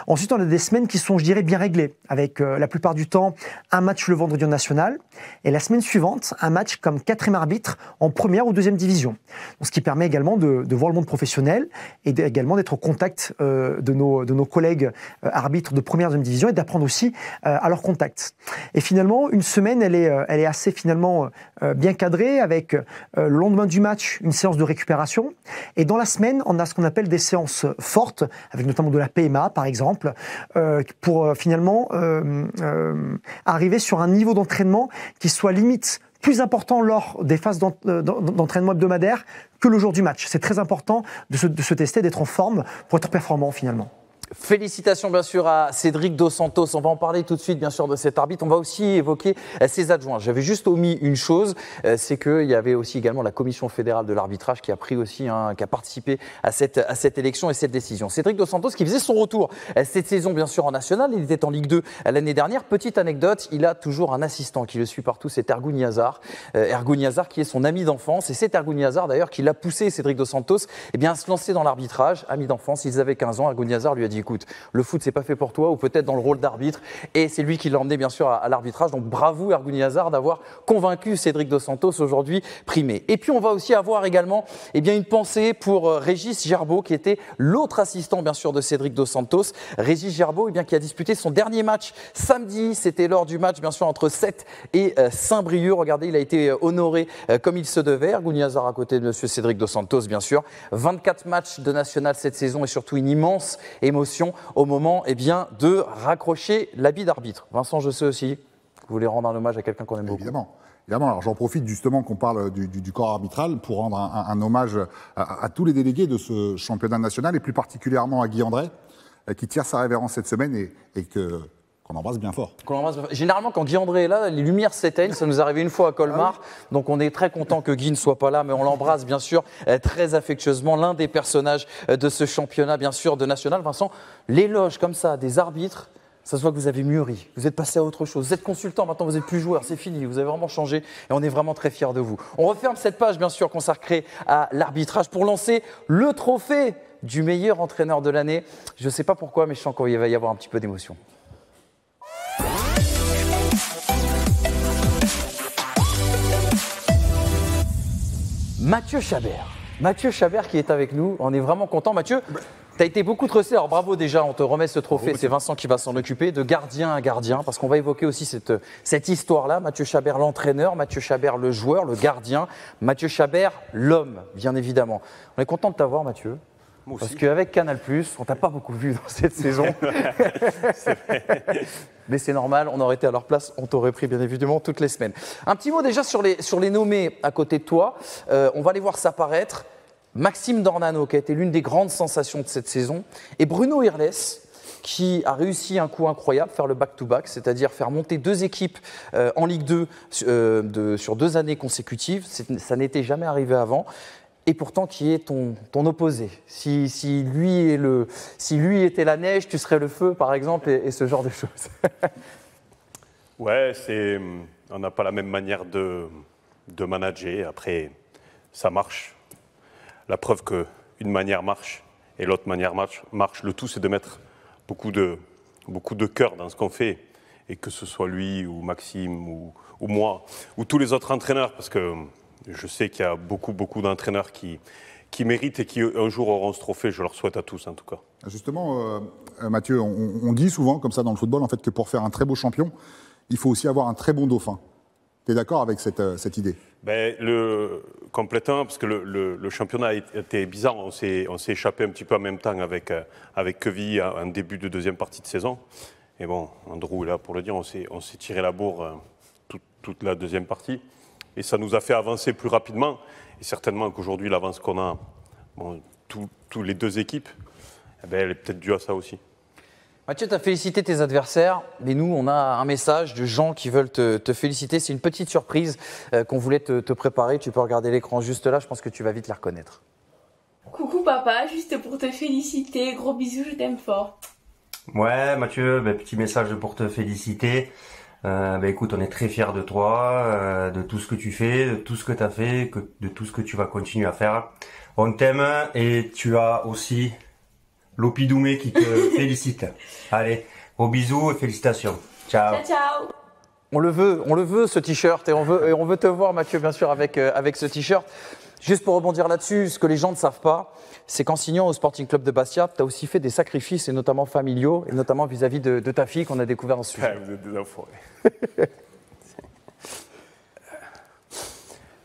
Ensuite, on a des semaines qui sont, je dirais, bien réglées, avec la plupart du temps un match le vendredi en national, et la semaine suivante, un match comme 4e arbitre en première ou 2e division. Donc, ce qui permet également de voir le monde professionnel et également d'être au contact de nos collègues arbitres de première et 2e division et d'apprendre aussi à leur contact. Et finalement, une semaine, elle est assez finalement bien cadrée, avec le lendemain du match, une séances de récupération. Et dans la semaine, on a ce qu'on appelle des séances fortes, avec notamment de la PMA par exemple, pour finalement arriver sur un niveau d'entraînement qui soit limite plus important lors des phases d'entraînement hebdomadaire que le jour du match. C'est très important de se tester, d'être en forme pour être performant finalement. Félicitations bien sûr à Cédric Dos Santos. On va en parler tout de suite bien sûr de cet arbitre. On va aussi évoquer ses adjoints. J'avais juste omis une chose, c'est qu'il y avait aussi également la Commission fédérale de l'arbitrage qui a pris aussi, qui a participé à cette élection et cette décision. Cédric Dos Santos qui faisait son retour cette saison bien sûr en national. Il était en Ligue 2 l'année dernière. Petite anecdote, il a toujours un assistant qui le suit partout, c'est Ergun Niazar. Ergun Niazar qui est son ami d'enfance et c'est Ergun Niazar d'ailleurs qui l'a poussé Cédric Dos Santos à se lancer dans l'arbitrage. Ami d'enfance, ils avaient 15 ans. Ergun Niazar lui a dit écoute, le foot c'est pas fait pour toi ou peut-être dans le rôle d'arbitre et c'est lui qui l'a emmené bien sûr à l'arbitrage. Donc bravo Ergun Niazar d'avoir convaincu Cédric Dos Santos aujourd'hui primé. Et puis on va aussi avoir également une pensée pour Régis Gerbeau qui était l'autre assistant bien sûr de Cédric Dos Santos. Régis Gerbeau qui a disputé son dernier match samedi, c'était lors du match bien sûr entre Sète et Saint-Brieuc. Regardez, il a été honoré comme il se devait. Ergun Niazar à côté de monsieur Cédric Dos Santos bien sûr. 24 matchs de national cette saison et surtout une immense émotion au moment de raccrocher l'habit d'arbitre. Vincent, je sais aussi que vous voulez rendre un hommage à quelqu'un qu'on aime beaucoup. Évidemment. Alors j'en profite justement qu'on parle du corps arbitral pour rendre un hommage à tous les délégués de ce championnat national et plus particulièrement à Guy André qui tire sa révérence cette semaine et qu'on embrasse bien fort. Généralement, quand Guy André est là, les lumières s'éteignent. Ça nous est arrivé une fois à Colmar. Donc, on est très content que Guy ne soit pas là, mais on l'embrasse, bien sûr, très affectueusement. L'un des personnages de ce championnat, bien sûr, de national. Vincent, l'éloge comme ça des arbitres, ça se voit que vous avez mûri. Vous êtes passé à autre chose. Vous êtes consultant, maintenant vous n'êtes plus joueur. C'est fini. Vous avez vraiment changé et on est vraiment très fiers de vous. On referme cette page, bien sûr, consacrée à l'arbitrage pour lancer le trophée du meilleur entraîneur de l'année. Je ne sais pas pourquoi, mais je sens qu'il va y avoir un petit peu d'émotion. Mathieu Chabert. Mathieu Chabert qui est avec nous. On est vraiment content. Mathieu, tu as été beaucoup tracé. Alors bravo déjà, on te remet ce trophée. C'est Vincent qui va s'en occuper, de gardien à gardien, parce qu'on va évoquer aussi cette histoire-là. Mathieu Chabert, l'entraîneur. Mathieu Chabert, le joueur, le gardien. Mathieu Chabert, l'homme, bien évidemment. On est content de t'avoir, Mathieu. Parce qu'avec Canal+, on t'a pas beaucoup vu dans cette saison. Mais c'est normal, on aurait été à leur place, on t'aurait pris bien évidemment toutes les semaines. Un petit mot déjà sur les nommés à côté de toi. On va les voir s'apparaître. Maxime Dornano, qui a été l'une des grandes sensations de cette saison, et Bruno Irles, qui a réussi un coup incroyable, faire le back-to-back, c'est-à-dire faire monter deux équipes en Ligue 2 sur 2 années consécutives. Ça n'était jamais arrivé avant. Et pourtant, qui est ton opposé. Si lui était la neige, tu serais le feu, par exemple, et ce genre de choses. Ouais, on n'a pas la même manière de manager. Après, ça marche. La preuve qu'une manière marche et l'autre manière marche. Le tout, c'est de mettre beaucoup de cœur dans ce qu'on fait. Et que ce soit lui, ou Maxime, ou moi, ou tous les autres entraîneurs, parce que je sais qu'il y a beaucoup d'entraîneurs qui méritent et qui un jour auront ce trophée. Je leur souhaite à tous, en tout cas. Justement, Mathieu, on dit souvent, comme ça dans le football, en fait, que pour faire un très beau champion, il faut aussi avoir un très bon dauphin. Tu es d'accord avec cette idée? Complètement, parce que le championnat était bizarre. On s'est échappé un petit peu en même temps avec Queville en début de deuxième partie de saison. Et bon, Andrew est là pour le dire, on s'est tiré la bourre toute la deuxième partie. Et ça nous a fait avancer plus rapidement. Et certainement qu'aujourd'hui, l'avance qu'on a, tous les 2 équipes, elle est peut-être due à ça aussi. Mathieu, tu as félicité tes adversaires, mais nous, on a un message de gens qui veulent te féliciter. C'est une petite surprise qu'on voulait te préparer. Tu peux regarder l'écran juste là, je pense que tu vas vite la reconnaître. Coucou papa, juste pour te féliciter. Gros bisous, je t'aime fort. Ouais, Mathieu, petit message pour te féliciter. Écoute, on est très fiers de toi, de tout ce que tu fais, de tout ce que tu as fait, de tout ce que tu vas continuer à faire. On t'aime et tu as aussi Lopidoumé qui te félicite. Allez, gros bisous et félicitations. Ciao. Ciao, ciao. On le veut ce t-shirt et on veut te voir, Mathieu, bien sûr, avec ce t-shirt. Juste pour rebondir là-dessus, ce que les gens ne savent pas, c'est qu'en signant au Sporting Club de Bastia, tu as aussi fait des sacrifices, et notamment familiaux, et notamment vis-à-vis de ta fille qu'on a découvert ensuite. Vous êtes des enfoirés.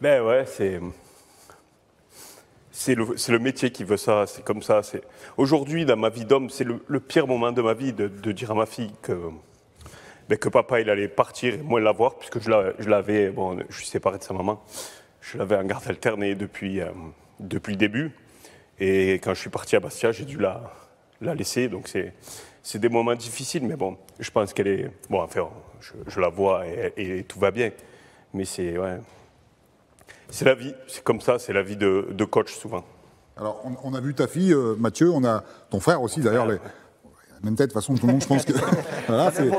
Ouais, c'est le métier qui veut ça, c'est comme ça. Aujourd'hui, dans ma vie d'homme, c'est le pire moment de ma vie de dire à ma fille que papa il allait partir et moi la voir, puisque je l'avais, bon, je suis séparé de sa maman, je l'avais en garde alternée depuis le début. Et quand je suis parti à Bastia, j'ai dû la laisser. Donc c'est des moments difficiles, mais bon, je pense qu'elle est... Bon, enfin, je la vois et tout va bien. Mais c'est la vie, c'est comme ça, c'est la vie de coach souvent. Alors, on a vu ta fille, Mathieu, on a ton frère aussi, d'ailleurs, la même tête, de toute façon, tout le monde, je pense que... Voilà, c'est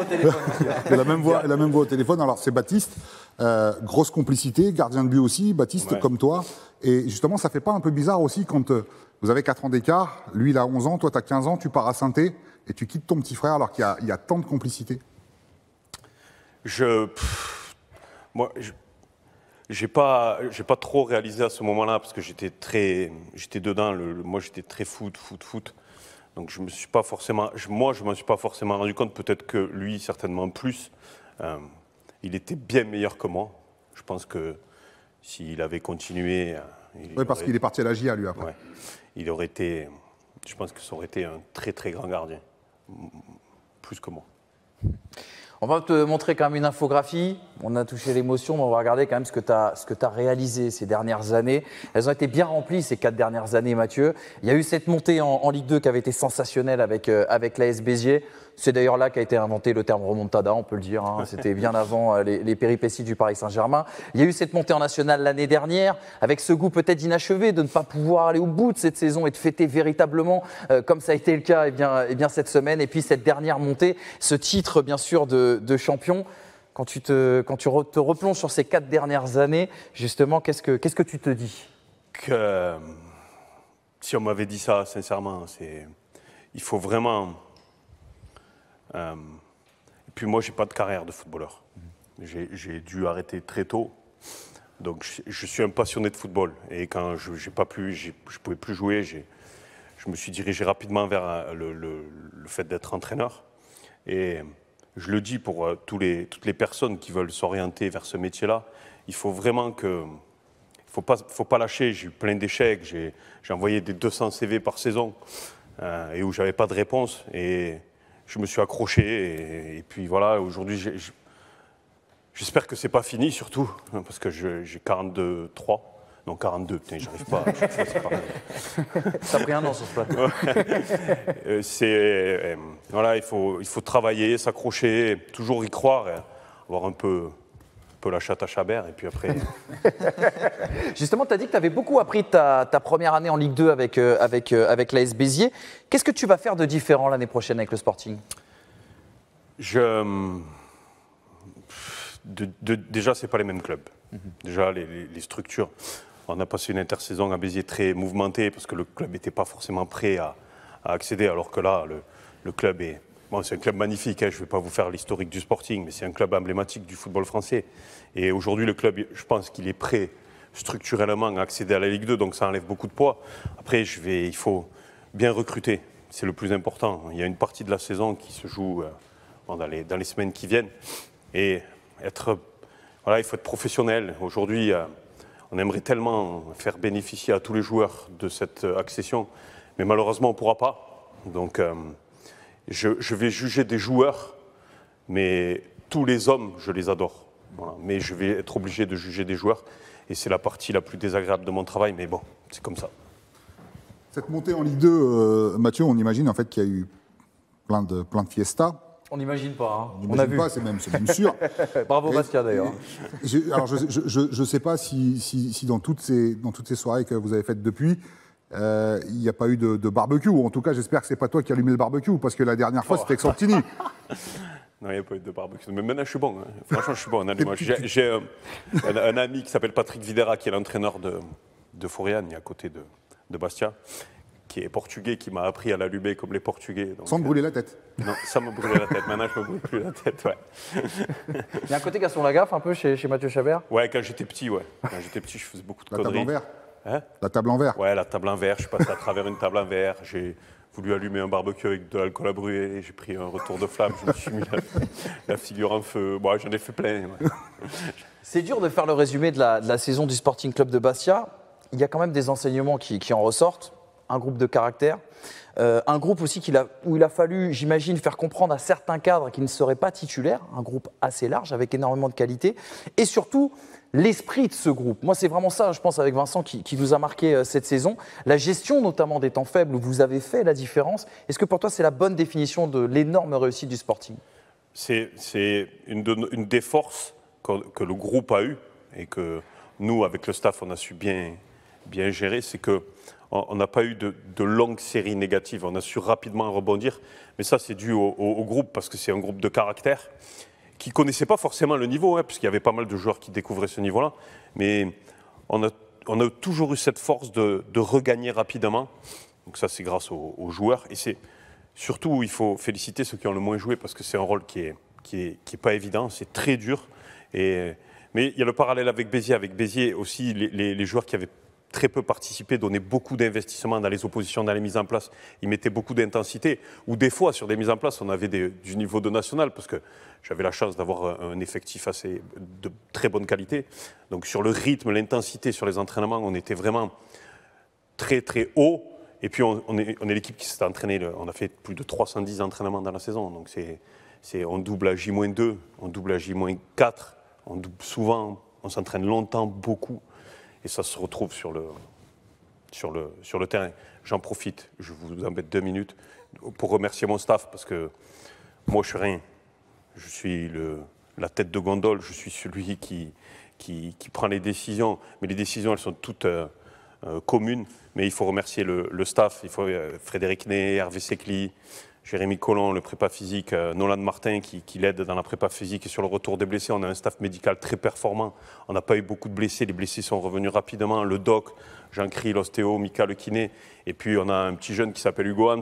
la même voix au téléphone. Alors, c'est Baptiste, grosse complicité, gardien de but aussi, Baptiste, comme toi. Et justement, ça fait pas un peu bizarre aussi quand vous avez 4 ans d'écart, lui, il a 11 ans, toi, tu as 15 ans, tu pars à Saint-Étienne et tu quittes ton petit frère alors qu'il y a tant de complicité? Moi, j'ai pas trop réalisé à ce moment-là parce que j'étais dedans. Moi, j'étais très foot. Donc, je m'en suis pas forcément rendu compte. Peut-être que lui, certainement plus. Il était bien meilleur que moi. Je pense que s'il avait continué, oui, parce qu'il est parti à la GIA lui après. Ouais, il aurait été. Je pense que ça aurait été un très très grand gardien, plus que moi. On va te montrer quand même une infographie. On a touché l'émotion, mais on va regarder quand même ce que tu as réalisé ces dernières années. Elles ont été bien remplies ces 4 dernières années, Mathieu. Il y a eu cette montée en Ligue 2 qui avait été sensationnelle avec l'AS Béziers. C'est d'ailleurs là qu'a été inventé le terme remontada, on peut le dire. Hein. C'était bien avant les péripéties du Paris Saint-Germain. Il y a eu cette montée en nationale l'année dernière, avec ce goût peut-être inachevé de ne pas pouvoir aller au bout de cette saison et de fêter véritablement, comme ça a été le cas eh bien cette semaine. Et puis cette dernière montée, ce titre bien sûr de champion. Quand tu te replonges sur ces 4 dernières années, justement, qu'est-ce que tu te dis? Que si on m'avait dit ça, sincèrement, il faut vraiment... Et puis moi, j'ai pas de carrière de footballeur. J'ai dû arrêter très tôt. Donc je suis un passionné de football. Et quand je pouvais plus jouer, je me suis dirigé rapidement vers le fait d'être entraîneur. Et je le dis pour toutes les personnes qui veulent s'orienter vers ce métier-là, il faut vraiment que... faut pas lâcher. J'ai eu plein d'échecs. J'ai envoyé des 200 CV par saison et où j'avais pas de réponse. Et je me suis accroché et puis voilà, aujourd'hui, j'espère que c'est pas fini surtout, parce que j'ai 42-3. Non, 42, putain, j'arrive pas. Ça a pris un an sur ce plateau. Voilà, il faut travailler, s'accrocher, toujours y croire, avoir un peu la chatte à Chabert, et puis après... Justement, tu as dit que tu avais beaucoup appris de ta première année en Ligue 2 avec l'AS Béziers. Qu'est-ce que tu vas faire de différent l'année prochaine avec le Sporting? Déjà, ce n'est pas les mêmes clubs. Déjà, les structures... On a passé une intersaison à Béziers très mouvementée, parce que le club n'était pas forcément prêt à accéder, alors que là, le club est... Bon, c'est un club magnifique, hein, je ne vais pas vous faire l'historique du Sporting, mais c'est un club emblématique du football français. Et aujourd'hui, le club, je pense qu'il est prêt structurellement à accéder à la Ligue 2, donc ça enlève beaucoup de poids. Après, il faut bien recruter, c'est le plus important. Il y a une partie de la saison qui se joue dans les semaines qui viennent. Et il faut être professionnel. Aujourd'hui, on aimerait tellement faire bénéficier à tous les joueurs de cette accession, mais malheureusement, on ne pourra pas. Donc... Je vais juger des joueurs, mais tous les hommes, je les adore. Voilà. Mais je vais être obligé de juger des joueurs, et c'est la partie la plus désagréable de mon travail, mais bon, c'est comme ça. Cette montée en Ligue 2, Mathieu, on imagine en fait qu'il y a eu plein de fiestas. On n'imagine pas. Hein. On n'imagine pas, c'est même sûr. Bravo Bastia d'ailleurs. Alors je ne sais pas si dans toutes ces soirées que vous avez faites depuis, il n'y a pas eu de barbecue, ou en tout cas j'espère que c'est pas toi qui as allumé le barbecue, parce que la dernière fois c'était avec Santini. Non, il n'y a pas eu de barbecue, mais maintenant je suis bon, hein. Franchement je suis bon en allumage. J'ai un ami qui s'appelle Patrick Videra, qui est l'entraîneur de Foriane, à côté de Bastia, qui est portugais, qui m'a appris à l'allumer comme les Portugais. Donc, sans me brûler la tête. Non, ça me brûler la tête, maintenant je me brûle plus la tête, ouais. Il y a un côté Gaston Lagaffe un peu chez Mathieu Chabert. Ouais, quand j'étais petit, ouais. Quand j'étais petit, je faisais beaucoup de conneries. La table en verre. Hein, la table en verre. Ouais, la table en verre. Je suis passé à travers une table en verre. J'ai voulu allumer un barbecue avec de l'alcool à brûler. J'ai pris un retour de flamme. Je me suis mis la figure en feu. Bon, j'en ai fait plein. Ouais. C'est dur de faire le résumé de la saison du Sporting Club de Bastia. il y a quand même des enseignements qui en ressortent. Un groupe de caractère, un groupe aussi où il a fallu, j'imagine, faire comprendre à certains cadres qui ne seraient pas titulaires, un groupe assez large avec énormément de qualité, et surtout l'esprit de ce groupe. Moi, c'est vraiment ça, je pense, avec Vincent, qui vous a marqué cette saison. La gestion notamment des temps faibles, où vous avez fait la différence. Est-ce que pour toi, c'est la bonne définition de l'énorme réussite du Sporting ? C'est une des forces que le groupe a eu et que nous, avec le staff, on a su bien gérer, c'est que on n'a pas eu de longues séries négatives. On a su rapidement rebondir. Mais ça, c'est dû au groupe, parce que c'est un groupe de caractère qui ne connaissait pas forcément le niveau, puisqu'il y avait pas mal de joueurs qui découvraient ce niveau-là. Mais on a toujours eu cette force de regagner rapidement. Donc ça, c'est grâce aux joueurs. Et c'est surtout, il faut féliciter ceux qui ont le moins joué, parce que c'est un rôle qui est pas évident. C'est très dur. Mais il y a le parallèle avec Béziers. Avec Béziers aussi, les joueurs qui avaient très peu participé, donnaient beaucoup d'investissement dans les oppositions, dans les mises en place. Ils mettaient beaucoup d'intensité. Ou des fois, sur des mises en place, on avait du niveau de national, parce que j'avais la chance d'avoir un effectif de très bonne qualité. Donc sur le rythme, l'intensité, sur les entraînements, on était vraiment très très haut. Et puis on est l'équipe qui s'est entraînée. On a fait plus de 310 entraînements dans la saison. Donc on double à J-2, on double à J-4. On double souvent, on s'entraîne longtemps, beaucoup. Et ça se retrouve sur le terrain. J'en profite, je vous embête 2 minutes, pour remercier mon staff, parce que moi, je suis rien. Je suis la tête de gondole, je suis celui qui prend les décisions. Mais les décisions, elles sont toutes communes. Mais il faut remercier le staff. Il faut Frédéric Ney, Hervé Secli, Jérémy Collomb, le prépa physique, Nolan Martin qui l'aide dans la prépa physique et sur le retour des blessés. On a un staff médical très performant. On n'a pas eu beaucoup de blessés. Les blessés sont revenus rapidement. Le doc, Jean-Cry, l'ostéo, Mika, le kiné. Et puis on a un petit jeune qui s'appelle Hugo Hans,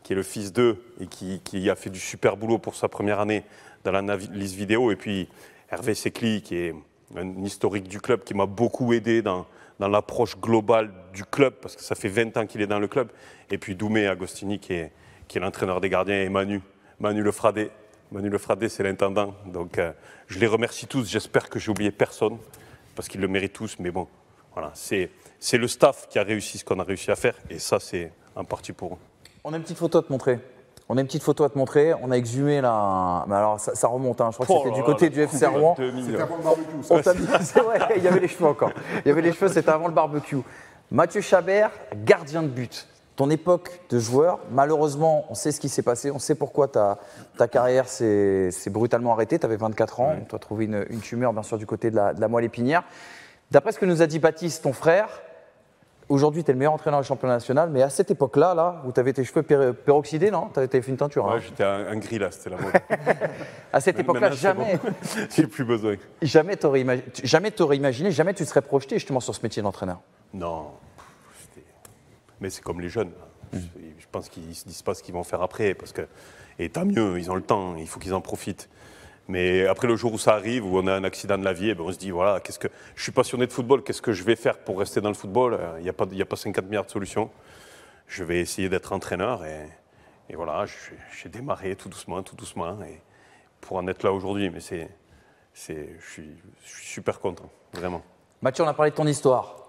qui est le fils d'eux et qui a fait du super boulot pour sa première année dans l'analyse vidéo. Et puis Hervé Secli, qui est un historique du club, qui m'a beaucoup aidé dans l'approche globale du club, parce que ça fait 20 ans qu'il est dans le club. Et puis Doumé Agostini, qui est l'entraîneur des gardiens, et Manu Lefradé. Manu Lefradé, c'est l'intendant. Donc, je les remercie tous. J'espère que j'ai oublié personne, parce qu'ils le méritent tous. Mais bon, voilà, c'est le staff qui a réussi ce qu'on a réussi à faire. Et ça, c'est en partie pour eux. On a une petite photo à te montrer. On a exhumé là. Mais alors, ça remonte. Je crois que c'était du côté du FC Rouen. C'était avant le barbecue. C'est vrai, il y avait les cheveux encore. Il y avait les cheveux, c'était avant le barbecue. Mathieu Chabert, gardien de but. Ton époque de joueur, malheureusement, on sait ce qui s'est passé, on sait pourquoi ta carrière s'est brutalement arrêtée. Tu avais 24 ans, tu as trouvé une tumeur, bien sûr, du côté de la moelle épinière. D'après ce que nous a dit Baptiste, ton frère, aujourd'hui, tu es le meilleur entraîneur du championnat national, mais à cette époque-là, où tu avais tes cheveux peroxydés, non ? Tu avais fait une teinture. Ouais, j'étais un gris là, c'était la mode. À cette époque-là, jamais. Bon. J'ai plus besoin. Jamais tu aurais imaginé, jamais tu te serais projeté justement sur ce métier d'entraîneur. Non. Mais c'est comme les jeunes. Je pense qu'ils ne se disent pas ce qu'ils vont faire après. Et tant mieux, ils ont le temps, il faut qu'ils en profitent. Mais après, le jour où ça arrive, où on a un accident de la vie, on se dit, voilà, je suis passionné de football, qu'est-ce que je vais faire pour rester dans le football ? Il n'y a pas 50 milliards de solutions. Je vais essayer d'être entraîneur. Et voilà, j'ai démarré tout doucement, et pour en être là aujourd'hui. Mais je suis super content, vraiment. Mathieu, on a parlé de ton histoire.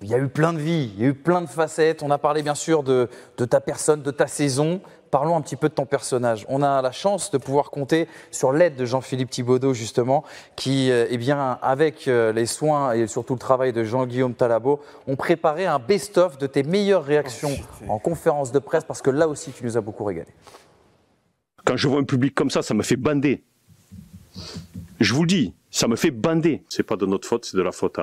Il y a eu plein de vies, il y a eu plein de facettes. On a parlé bien sûr de ta personne, de ta saison. Parlons un petit peu de ton personnage. On a la chance de pouvoir compter sur l'aide de Jean-Philippe Thibaudeau, justement, qui, avec les soins et surtout le travail de Jean-Guillaume Talabo, ont préparé un best-of de tes meilleures réactions en conférence de presse, parce que là aussi, tu nous as beaucoup régalé. Quand je vois un public comme ça me fait bander. Je vous le dis, ça me fait bander. C'est pas de notre faute, c'est de la faute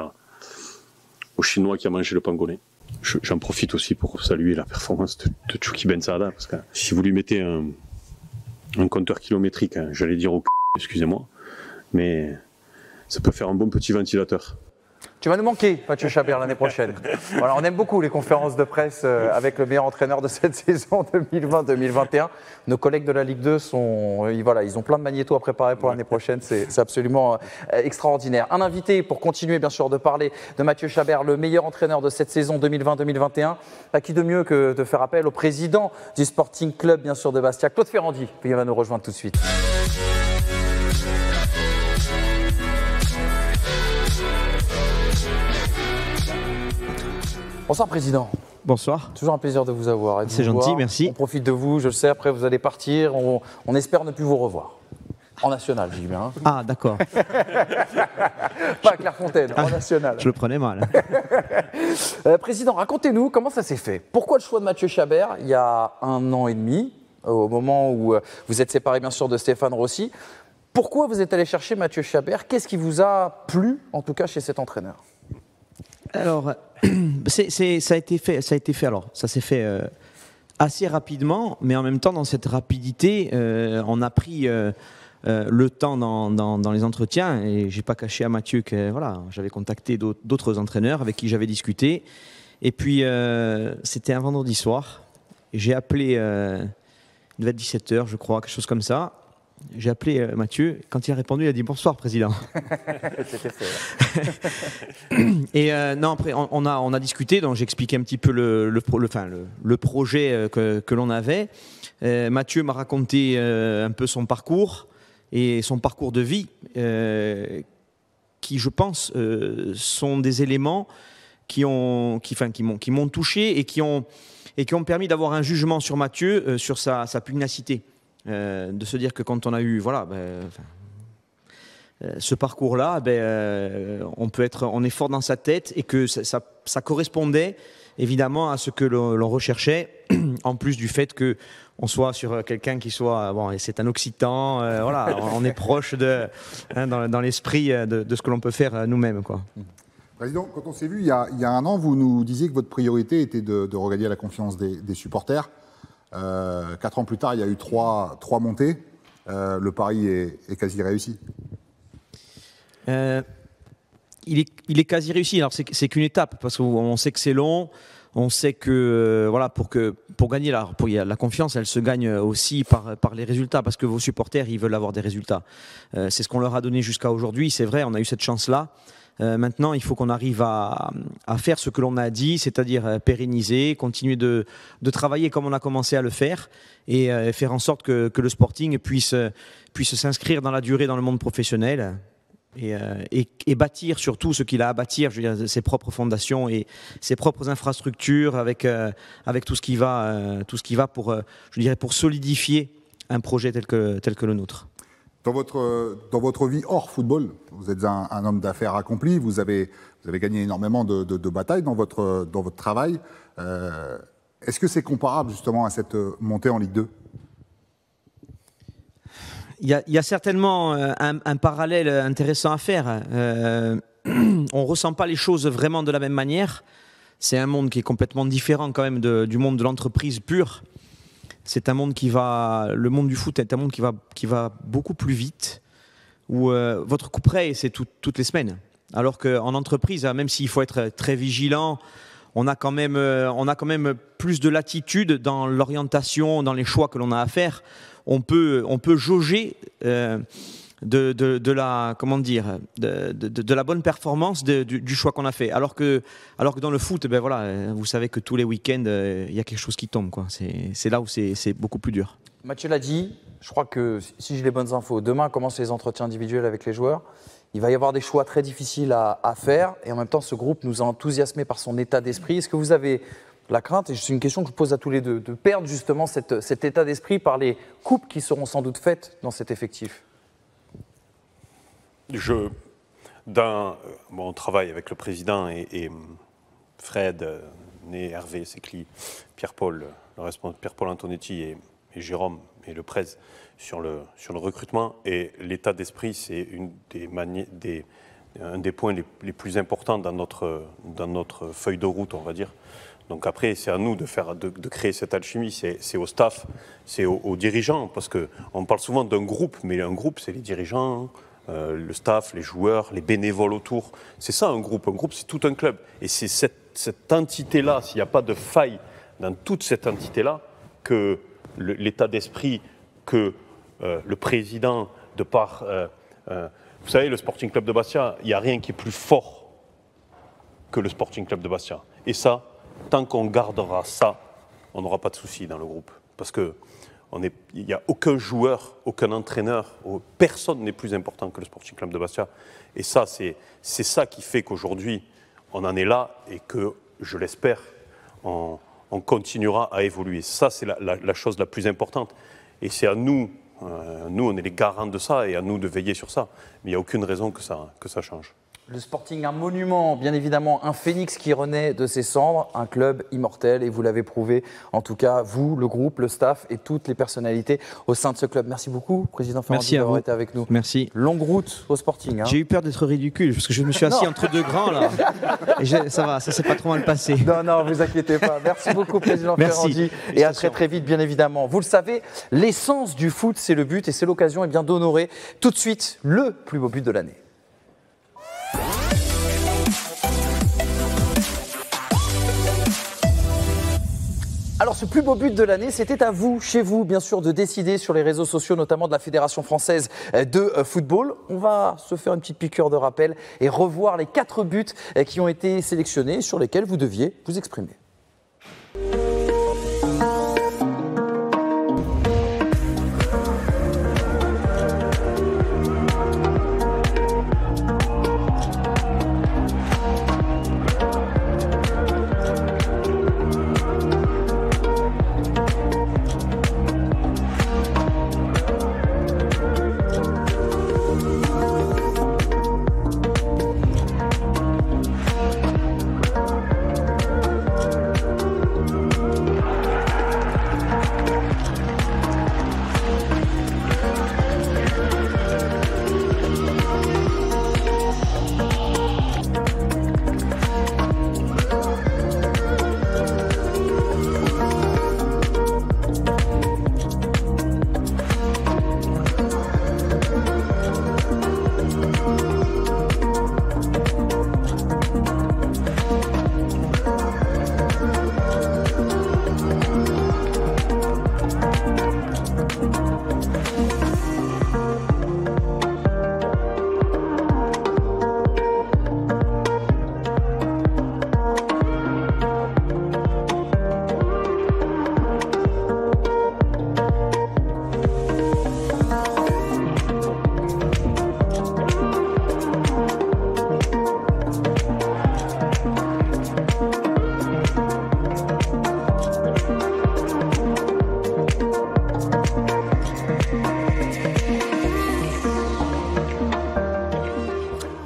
au Chinois qui a mangé le pangolin. J'en profite aussi pour saluer la performance de Tchouki Ben Saada, parce que si vous lui mettez un compteur kilométrique, j'allais dire au excusez-moi, mais ça peut faire un bon petit ventilateur. Tu vas nous manquer, Mathieu Chabert, l'année prochaine. Voilà, on aime beaucoup les conférences de presse avec le meilleur entraîneur de cette saison 2020-2021. Nos collègues de la Ligue 2 ils ont plein de magnétos à préparer pour l'année prochaine. C'est absolument extraordinaire. Un invité pour continuer, bien sûr, de parler de Mathieu Chabert, le meilleur entraîneur de cette saison 2020-2021. Qui de mieux que de faire appel au président du Sporting Club, bien sûr, de Bastia, Claude Ferrandi, qui va nous rejoindre tout de suite. Bonsoir, Président. Bonsoir. Toujours un plaisir de vous avoir. C'est gentil, merci. On profite de vous, je le sais, après vous allez partir, on espère ne plus vous revoir. En national, je dis bien. Ah, d'accord. Pas à Clairefontaine, en national. Je le prenais mal. Président, racontez-nous comment ça s'est fait. Pourquoi le choix de Mathieu Chabert il y a 1 an et demi, au moment où vous êtes séparé bien sûr de Stéphane Rossi? Pourquoi vous êtes allé chercher Mathieu Chabert? Qu'est-ce qui vous a plu, en tout cas, chez cet entraîneur? Alors, ça a été fait. Alors, ça s'est fait assez rapidement, mais en même temps, dans cette rapidité, on a pris le temps dans les entretiens, et j'ai pas caché à Mathieu que voilà, j'avais contacté d'autres entraîneurs avec qui j'avais discuté. Et puis, c'était un vendredi soir. J'ai appelé, il devait être 17h, je crois, quelque chose comme ça. J'ai appelé Mathieu. Quand il a répondu, il a dit bonsoir, président. C'était fait. Et non, après, on a discuté. Donc, j'ai expliqué un petit peu le projet que l'on avait. Mathieu m'a raconté un peu son parcours et son parcours de vie, qui, je pense, sont des éléments qui m'ont touché et qui ont permis d'avoir un jugement sur Mathieu, sur sa pugnacité. De se dire que quand on a eu ce parcours-là, on est fort dans sa tête et que ça correspondait évidemment à ce que l'on recherchait, en plus du fait qu'on soit sur quelqu'un qui soit, c'est un Occitan, voilà, on est proche dans l'esprit de ce que l'on peut faire nous-mêmes, quoi. Président, quand on s'est vu il y a 1 an, vous nous disiez que votre priorité était de regagner la confiance des supporters. 4 ans plus tard, il y a eu 3 montées. Le pari est quasi réussi. Il est quasi réussi. Alors c'est qu'une étape, parce qu'on sait que c'est long. On sait que pour gagner la confiance, elle se gagne aussi par les résultats, parce que vos supporters, ils veulent avoir des résultats. C'est ce qu'on leur a donné jusqu'à aujourd'hui. C'est vrai, on a eu cette chance-là. Maintenant, il faut qu'on arrive à faire ce que l'on a dit, c'est-à-dire pérenniser, continuer de travailler comme on a commencé à le faire, et faire en sorte que le Sporting puisse s'inscrire dans la durée dans le monde professionnel, et bâtir surtout ce qu'il a à bâtir, je veux dire, ses propres fondations et ses propres infrastructures, avec tout ce qui va pour solidifier un projet tel que le nôtre. Dans votre vie hors football, vous êtes un homme d'affaires accompli, vous avez gagné énormément de batailles dans votre travail. Est-ce que c'est comparable justement à cette montée en Ligue 2 ? Il y a certainement un parallèle intéressant à faire. On ne ressent pas les choses vraiment de la même manière. C'est un monde qui est complètement différent quand même du monde de l'entreprise pure. C'est un monde le monde du foot est un monde qui va beaucoup plus vite, où votre coup près, c'est toutes les semaines. Alors qu'en entreprise, même s'il faut être très vigilant, on a quand même plus de latitude dans l'orientation, dans les choix que l'on a à faire. On peut jauger de la bonne performance du choix qu'on a fait. Alors que dans le foot, vous savez que tous les week-ends, il y a quelque chose qui tombe, quoi. C'est là où c'est beaucoup plus dur. Mathieu l'a dit, je crois que si j'ai les bonnes infos, demain commencent les entretiens individuels avec les joueurs. Il va y avoir des choix très difficiles à faire, et en même temps, ce groupe nous a enthousiasmés par son état d'esprit. Est-ce que vous avez la crainte, et c'est une question que je pose à tous les deux, de perdre justement cet état d'esprit par les coupes qui seront sans doute faites dans cet effectif? On travaille avec le président et Fred, Hervé Secli, Pierre-Paul Antonetti et Jérôme et le prez sur le recrutement. Et l'état d'esprit, c'est un des points les plus importants dans notre feuille de route, on va dire. Donc après, c'est à nous de créer cette alchimie, c'est au staff, c'est aux dirigeants, parce qu'on parle souvent d'un groupe, mais un groupe, c'est les dirigeants, le staff, les joueurs, les bénévoles autour. C'est ça un groupe, c'est tout un club. Et c'est cette entité-là, s'il n'y a pas de faille dans toute cette entité-là, que l'état d'esprit, que le président, de par... vous savez, le Sporting Club de Bastia, il n'y a rien qui est plus fort que le Sporting Club de Bastia. Et ça, tant qu'on gardera ça, on n'aura pas de soucis dans le groupe. Parce qu'il n'y a aucun joueur, aucun entraîneur, personne n'est plus important que le Sporting Club de Bastia. Et ça, c'est ça qui fait qu'aujourd'hui, on en est là et je l'espère, on continuera à évoluer. Ça, c'est la chose la plus importante. Et c'est à nous, on est les garants de ça, et à nous de veiller sur ça. Mais il n'y a aucune raison que ça change. Le Sporting, un monument, bien évidemment, un phénix qui renaît de ses cendres, un club immortel, et vous l'avez prouvé, en tout cas, vous, le groupe, le staff et toutes les personnalités au sein de ce club. Merci beaucoup, Président Ferrandi, d'avoir été avec nous. Merci. Longue route au Sporting. Hein. J'ai eu peur d'être ridicule, parce que je me suis assis entre deux grands, là. Et ça va, ça s'est pas trop mal passé. Non, vous inquiétez pas. Merci beaucoup, Président Ferrandi, et à très très vite, bien évidemment. Vous le savez, l'essence du foot, c'est le but, et c'est l'occasion d'honorer tout de suite le plus beau but de l'année. Alors ce plus beau but de l'année, c'était à vous, chez vous, bien sûr, de décider sur les réseaux sociaux, notamment de la Fédération française de football. On va se faire une petite piqûre de rappel et revoir les 4 buts qui ont été sélectionnés, sur lesquels vous deviez vous exprimer.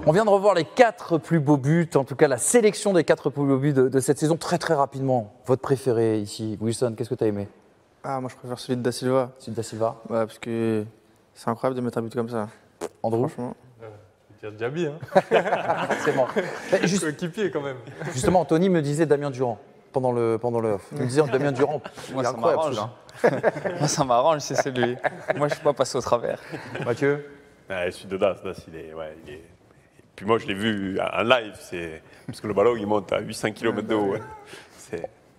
On vient de revoir les 4 plus beaux buts, en tout cas la sélection des 4 plus beaux buts de cette saison. Très très rapidement, votre préféré ici, Wilson, qu'est-ce que tu as aimé? Moi je préfère celui de Da Silva. Celui de Da Silva? Ouais, parce que c'est incroyable de mettre un but comme ça. Andrew? Franchement. Je vais dire Diaby, hein. Forcément. Juste équipier quand même. Justement, Anthony me disait Damien Durand pendant le off. Il me disait Damien Durand, moi ça incroyable. Moi ça m'arrange si c'est lui. Moi je ne suis pas passé au travers. Mathieu? Celui de Das, il est... Puis moi, je l'ai vu en live, parce que le ballon, il monte à 800 km de haut.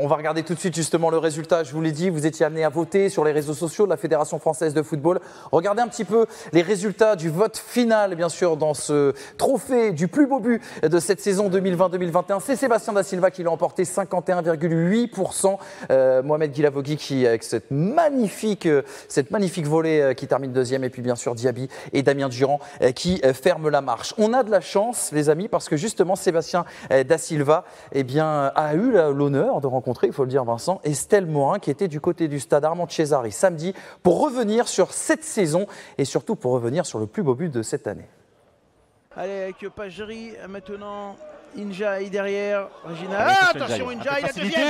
On va regarder tout de suite justement le résultat. Je vous l'ai dit, vous étiez amené à voter sur les réseaux sociaux de la Fédération française de football. Regardez un petit peu les résultats du vote final, bien sûr, dans ce trophée du plus beau but de cette saison 2020-2021. C'est Sébastien Da Silva qui l'a emporté, 51,8%. Mohamed Guilavogui qui, avec cette magnifique volée qui termine deuxième. Et puis bien sûr Diaby et Damien Durand qui ferment la marche. On a de la chance, les amis, parce que justement Sébastien Da Silva a eu l'honneur de rencontrer, il faut le dire Vincent, Estelle Morin qui était du côté du stade Armand Cesari samedi pour revenir sur cette saison et surtout pour revenir sur le plus beau but de cette année. Allez avec Pajeri maintenant, Injaï derrière, Regina. Allez, attention Injaï, la deuxième.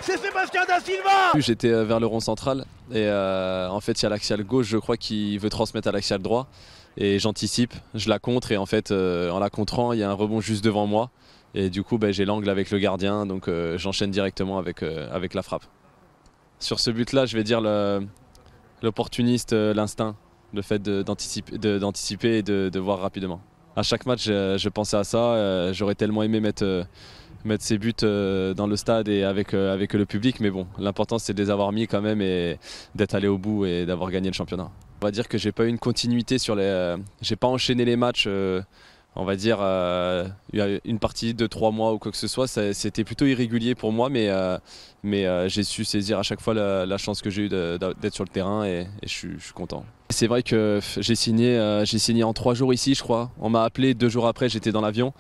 C'est Sébastien Da Silva. J'étais vers le rond central et en fait il y a l'axial gauche je crois qui veut transmettre à l'axial droit. Et j'anticipe, je la contre et en fait en la contrant il y a un rebond juste devant moi et du coup j'ai l'angle avec le gardien donc j'enchaîne directement avec la frappe. Sur ce but là je vais dire l'opportuniste, l'instinct, le fait d'anticiper et de voir rapidement. À chaque match je pensais à ça, j'aurais tellement aimé mettre ses buts dans le stade et avec le public mais bon l'important c'est de les avoir mis quand même et d'être allé au bout et d'avoir gagné le championnat. On va dire que j'ai pas eu une continuité j'ai pas enchaîné les matchs on va dire, une partie de 3 mois ou quoi que ce soit. C'était plutôt irrégulier pour moi, mais j'ai su saisir à chaque fois la chance que j'ai eue d'être sur le terrain et je suis content. C'est vrai que j'ai signé en 3 jours ici, je crois. On m'a appelé 2 jours après, j'étais dans l'avion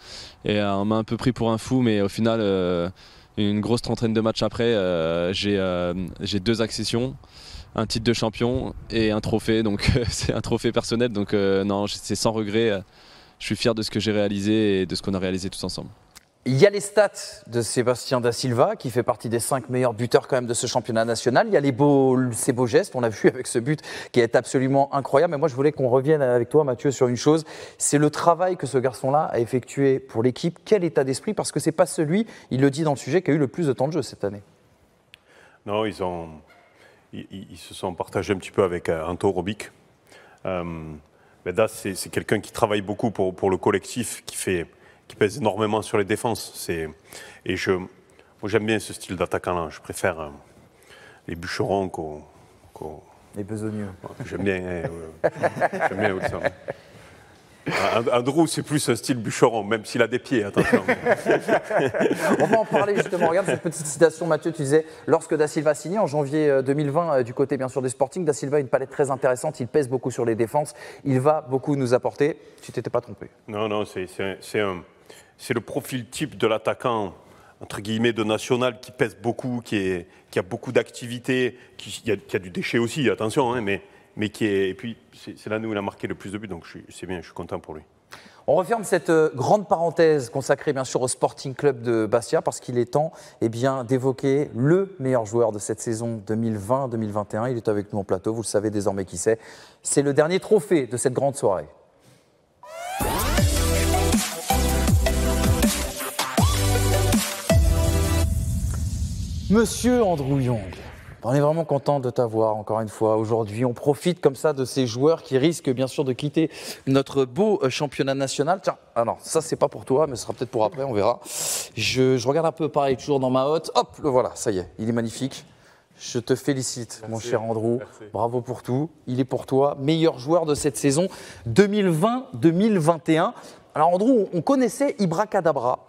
et on m'a un peu pris pour un fou, mais au final, une grosse trentaine de matchs après, j'ai 2 accessions, un titre de champion et un trophée, donc c'est un trophée personnel, donc non, c'est sans regret. Je suis fier de ce que j'ai réalisé et de ce qu'on a réalisé tous ensemble. Il y a les stats de Sébastien Da Silva, qui fait partie des 5 meilleurs buteurs quand même de ce championnat national. Il y a ces beaux gestes, on l'a vu avec ce but qui est absolument incroyable. Mais moi, je voulais qu'on revienne avec toi, Mathieu, sur une chose. C'est le travail que ce garçon-là a effectué pour l'équipe. Quel état d'esprit, parce que c'est pas celui, il le dit dans le sujet, qui a eu le plus de temps de jeu cette année. Non, ils se sont partagés un petit peu avec Anto Robic. Das, c'est quelqu'un qui travaille beaucoup pour le collectif, qui pèse énormément sur les défenses. Moi, j'aime bien ce style d'attaquant-là. Je préfère les bûcherons les besogneux. J'aime bien. J'aime bien ça. Andrew, c'est plus un style bûcheron, même s'il a des pieds, attention. On va en parler justement. Regarde cette petite citation, Mathieu. Tu disais, lorsque Da Silva a signé en janvier 2020, du côté bien sûr du Sporting, Da Silva a une palette très intéressante. Il pèse beaucoup sur les défenses. Il va beaucoup nous apporter. Tu t'étais pas trompé. Non, c'est le profil type de l'attaquant, entre guillemets, de national qui pèse beaucoup, qui a beaucoup d'activité, qui a du déchet aussi, attention, hein, mais qui est. Et puis, c'est là où il a marqué le plus de buts, donc c'est bien, je suis content pour lui. On referme cette grande parenthèse consacrée bien sûr au Sporting Club de Bastia parce qu'il est temps d'évoquer le meilleur joueur de cette saison 2020-2021. Il est avec nous en plateau, vous le savez désormais qui c'est. C'est le dernier trophée de cette grande soirée. Monsieur Andrew Young. On est vraiment content de t'avoir encore une fois aujourd'hui. On profite comme ça de ces joueurs qui risquent bien sûr de quitter notre beau championnat national. Tiens, alors ça c'est pas pour toi, mais ce sera peut-être pour après, on verra. Je regarde un peu pareil, toujours dans ma hotte. Hop, le voilà, ça y est, il est magnifique. Je te félicite, merci, mon cher Andrew. Merci. Bravo pour tout. Il est pour toi, meilleur joueur de cette saison 2020-2021. Alors Andrew, on connaissait Ibra Kadabra.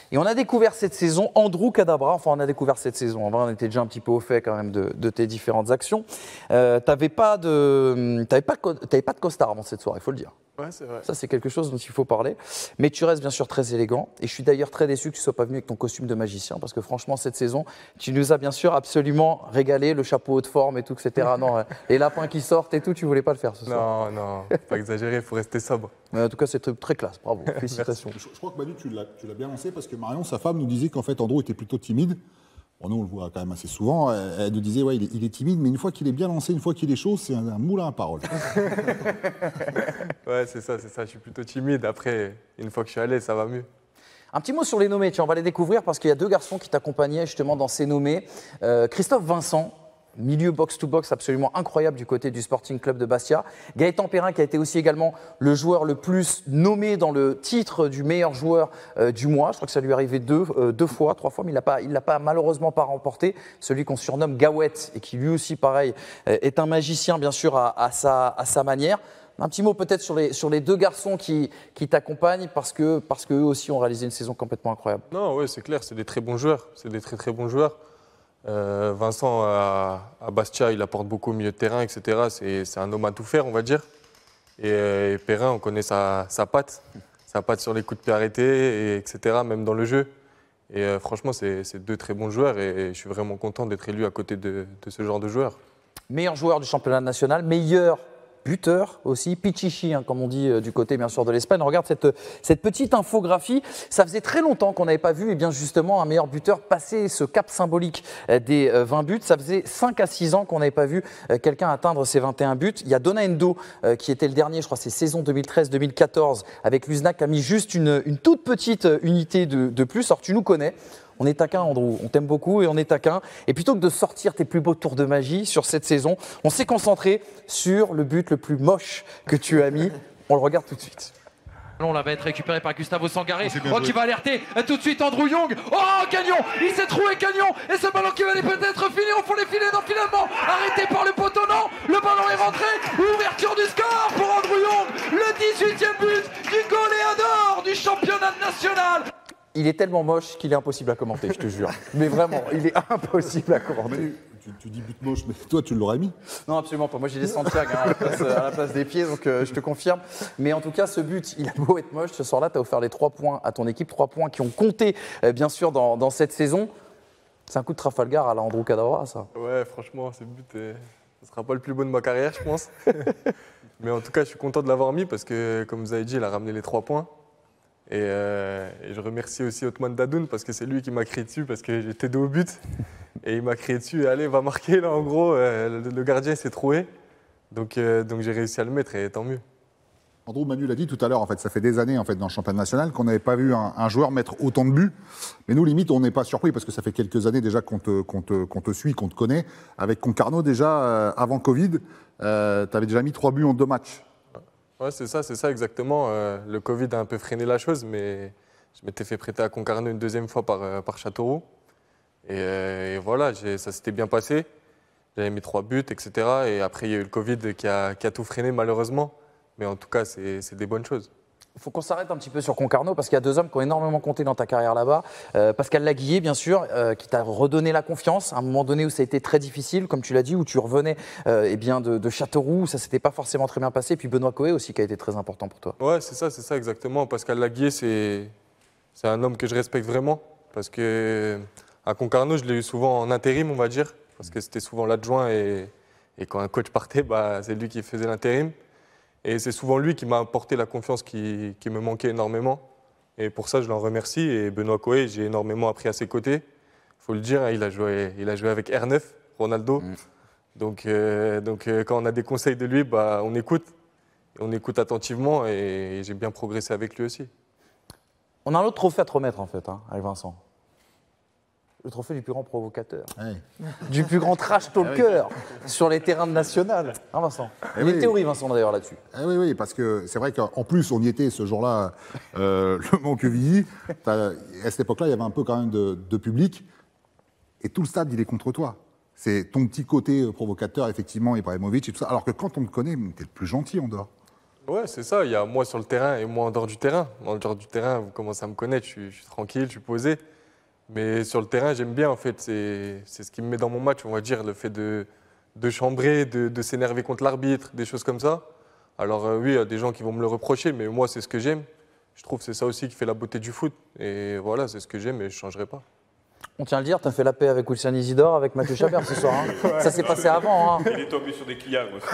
Et on a découvert cette saison Andrew Kadabra, enfin on a découvert cette saison, en vrai on était déjà un petit peu au fait quand même de tes différentes actions. T'avais pas de costard avant cette soirée, il faut le dire. Ouais, c'est vrai. Ça c'est quelque chose dont il faut parler. Mais tu restes bien sûr très élégant et je suis d'ailleurs très déçu que tu ne sois pas venu avec ton costume de magicien parce que franchement cette saison, tu nous as bien sûr absolument régalé, le chapeau haute forme et tout, etc. Non, les lapins qui sortent et tout, tu voulais pas le faire ce soir. Non, pas exagérer, il faut rester sobre. Mais en tout cas c'est très classe, bravo, félicitations. Je crois que Manu, tu l'as bien lancé parce que Marion, sa femme, nous disait qu'en fait Andrew était plutôt timide. Bon, nous on le voit quand même assez souvent. Elle nous disait ouais, il est timide, mais une fois qu'il est bien lancé, une fois qu'il est chaud, c'est un moulin à parole. Ouais, c'est ça. Je suis plutôt timide. Après, une fois que je suis allé, ça va mieux. Un petit mot sur les nommés. Tiens, on va les découvrir parce qu'il y a 2 garçons qui t'accompagnaient justement dans ces nommés. Christophe Vincent. Milieu box-to-box absolument incroyable du côté du Sporting Club de Bastia. Gaëtan Perrin qui a été aussi également le joueur le plus nommé dans le titre du meilleur joueur du mois. Je crois que ça lui est arrivé 3 fois, mais il l'a pas malheureusement pas remporté. Celui qu'on surnomme Gawet et qui lui aussi pareil est un magicien bien sûr à sa manière. Un petit mot peut-être sur les 2 garçons qui t'accompagnent parce que eux aussi ont réalisé une saison complètement incroyable. Non, ouais, c'est clair, c'est des très bons joueurs. C'est des très très bons joueurs. Vincent à Bastia, il apporte beaucoup au milieu de terrain, etc. C'est un homme à tout faire, on va dire. Et Perrin, on connaît sa patte sur les coups de pied arrêtés, etc., même dans le jeu. Et franchement, c'est 2 très bons joueurs et je suis vraiment content d'être élu à côté de ce genre de joueurs. Meilleur joueur du championnat national, meilleur buteur aussi, Pichichi, comme on dit du côté bien sûr de l'Espagne. Regarde cette petite infographie. Ça faisait très longtemps qu'on n'avait pas vu bien justement un meilleur buteur passer ce cap symbolique des 20 buts. Ça faisait 5 à 6 ans qu'on n'avait pas vu quelqu'un atteindre ses 21 buts. Il y a Dona Endo qui était le dernier, je crois, c'est saison 2013-2014 avec l'Uznac, qui a mis juste une toute petite unité de plus. Alors tu nous connais. On est taquin, Andrew, on t'aime beaucoup et on est taquin. Et plutôt que de sortir tes plus beaux tours de magie sur cette saison, on s'est concentré sur le but le plus moche que tu as mis. On le regarde tout de suite. On va être récupéré par Gustavo Sangaré. Qui va alerter tout de suite Andrew Young. Oh, Gagnon, il s'est trouvé Gagnon. Et ce ballon qui va peut-être finir au fond des filets. Non, finalement, arrêté par le poteau, non. Le ballon est rentré. Ouverture du score pour Andrew Young. Le 18e but du goléador du championnat national. Il est tellement moche qu'il est impossible à commenter, je te jure. Mais vraiment, il est impossible à commenter. Tu dis but moche, mais toi, tu l'aurais mis? Non, absolument pas. Moi, j'ai des Santiago à la place des pieds, donc je te confirme. Mais en tout cas, ce but, il a beau être moche. Ce soir-là, tu as offert les 3 points à ton équipe. 3 points qui ont compté, bien sûr, dans cette saison. C'est un coup de Trafalgar à la Andrew Cadavra, ça. Ouais, franchement, ce but, ce ne sera pas le plus beau de ma carrière, je pense. Mais en tout cas, je suis content de l'avoir mis parce que, comme vous avez dit, il a ramené les 3 points. Et je remercie aussi Othman Dadoun parce que c'est lui qui m'a crié dessus parce que j'étais dos au but. Et il m'a crié dessus, allez, va marquer là, en gros. Le gardien s'est troué. Donc j'ai réussi à le mettre et tant mieux. Andrew, Manu l'a dit tout à l'heure, en fait, ça fait des années en fait, dans le championnat national qu'on n'avait pas vu un joueur mettre autant de buts. Mais nous, limite, on n'est pas surpris parce que ça fait quelques années déjà qu'on te suit, qu'on te connaît. Avec Concarneau, déjà, avant Covid, tu avais déjà mis 3 buts en 2 matchs. Ouais, c'est ça exactement. Le Covid a un peu freiné la chose, mais je m'étais fait prêter à Concarneau une 2e fois par Châteauroux. Et voilà, ça s'était bien passé. J'avais mis 3 buts, etc. Et après, il y a eu le Covid qui a tout freiné, malheureusement. Mais en tout cas, c'est des bonnes choses. Il faut qu'on s'arrête un petit peu sur Concarneau parce qu'il y a 2 hommes qui ont énormément compté dans ta carrière là-bas. Pascal Laguillet, bien sûr, qui t'a redonné la confiance à un moment donné où ça a été très difficile, comme tu l'as dit, où tu revenais de Châteauroux, où ça ne s'était pas forcément très bien passé. Et puis Benoît Coé aussi, qui a été très important pour toi. Ouais, c'est ça exactement. Pascal Laguillet, c'est un homme que je respecte vraiment parce que à Concarneau, je l'ai eu souvent en intérim, on va dire, parce que c'était souvent l'adjoint et quand un coach partait, bah, c'est lui qui faisait l'intérim. Et c'est souvent lui qui m'a apporté la confiance qui me manquait énormément. Et pour ça, je l'en remercie. Et Benoît Coé, j'ai énormément appris à ses côtés. Il faut le dire, il a joué avec R9, Ronaldo. Donc, quand on a des conseils de lui, bah, on écoute. On écoute attentivement et j'ai bien progressé avec lui aussi. On a un autre trophée à te remettre, en fait, avec Vincent. Le trophée du plus grand provocateur, du plus grand trash talker sur les terrains de national. Hein, Vincent? Il y a une théorie, Vincent, d'ailleurs, là-dessus. Oui, parce que c'est vrai qu'en plus, on y était ce jour-là, le Mont-Quevilly. À cette époque-là, il y avait un peu quand même de public. Et tout le stade, il est contre toi. C'est ton petit côté provocateur, effectivement, Ibrahimovic et tout ça. Alors que quand on te connaît, t'es le plus gentil en dehors. Ouais, c'est ça. Il y a moi sur le terrain et moi en dehors du terrain. En dehors du terrain, vous commencez à me connaître, je suis tranquille, je suis posé. Mais sur le terrain, j'aime bien, en fait. C'est ce qui me met dans mon match, on va dire, le fait de chambrer, de s'énerver contre l'arbitre, des choses comme ça. Alors oui, il y a des gens qui vont me le reprocher, mais moi, c'est ce que j'aime. Je trouve que c'est ça aussi qui fait la beauté du foot. Et voilà, c'est ce que j'aime et je ne changerai pas. On tient à le dire, tu as fait la paix avec Wilson Isidore, avec Mathieu Chabert ce soir. Hein. Ouais, ça s'est passé avant. Hein. Il est tombé sur des clients aussi.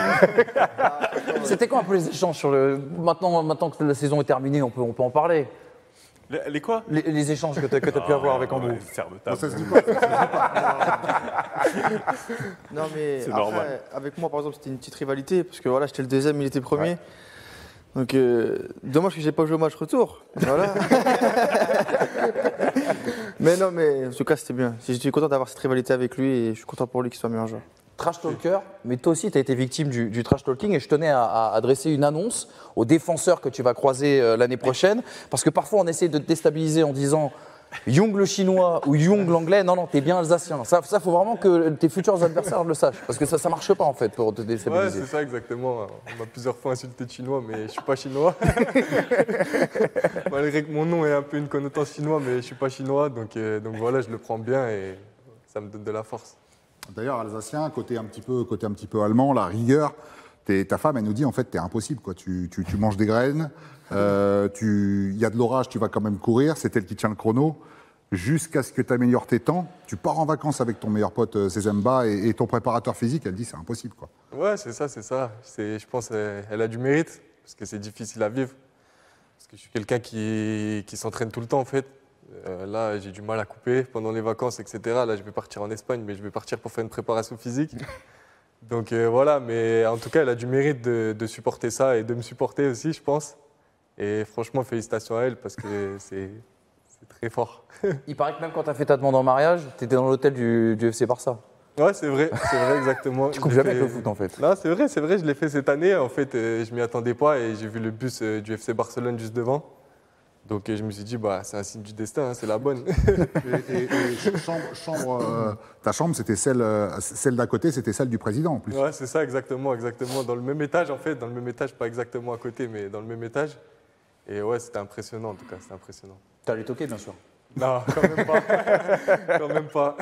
C'était quoi un peu les échanges sur le... Maintenant que la saison est terminée, on peut en parler. Les quoi? Les échanges que tu as pu avoir avec Andrew. Non mais c'est après, normal. avec moi par exemple c'était une petite rivalité parce que voilà j'étais le 2e, il était premier. Ouais. Donc dommage que j'ai pas joué au match retour. Voilà. Mais non mais en tout cas c'était bien. Je suis content d'avoir cette rivalité avec lui et je suis content pour lui qu'il soit meilleur joueur. Trash talker, mais toi aussi tu as été victime du trash talking et je tenais à adresser une annonce aux défenseurs que tu vas croiser l'année prochaine parce que parfois on essaie de te déstabiliser en disant Young le chinois ou Young l'anglais, non, t'es bien alsacien. Ça, faut vraiment que tes futurs adversaires le sachent parce que ça marche pas en fait pour te déstabiliser. Ouais, c'est ça exactement. On m'a plusieurs fois insulté de chinois, mais je suis pas chinois. Malgré que mon nom ait un peu une connotation chinois, mais je suis pas chinois, donc voilà, je le prends bien et ça me donne de la force. D'ailleurs, alsacien, côté un petit peu allemand, la rigueur, ta femme, elle nous dit en fait, t'es impossible, quoi. Tu manges des graines, il y a de l'orage, tu vas quand même courir, c'est elle qui tient le chrono, jusqu'à ce que tu améliores tes temps. Tu pars en vacances avec ton meilleur pote Sezemba et ton préparateur physique, elle dit c'est impossible, quoi. Ouais, c'est ça. Je pense qu'elle a du mérite, parce que c'est difficile à vivre. Parce que je suis quelqu'un qui s'entraîne tout le temps, en fait. Là, j'ai du mal à couper pendant les vacances, etc. Là, je vais partir en Espagne, mais je vais partir pour faire une préparation physique. Donc voilà, mais en tout cas, elle a du mérite de supporter ça et de me supporter aussi, je pense. Et franchement, félicitations à elle parce que c'est très fort. Il paraît que même quand tu as fait ta demande en mariage, tu étais dans l'hôtel du FC Barça. Ouais, c'est vrai, exactement. Tu coupes jamais avec le foot en fait. Non, c'est vrai, je l'ai fait cette année. En fait, je m'y attendais pas et j'ai vu le bus du FC Barcelone juste devant. Donc je me suis dit, bah, c'est un signe du destin, hein, c'est la bonne. et ta chambre, c'était celle d'à côté, c'était celle du président en plus. Ouais, c'est ça, exactement. Dans le même étage, en fait. Dans le même étage, pas exactement à côté, mais dans le même étage. Et ouais, c'était impressionnant en tout cas, c'était impressionnant. T'as les toqués, bien sûr. Non, quand même pas. Quand même pas.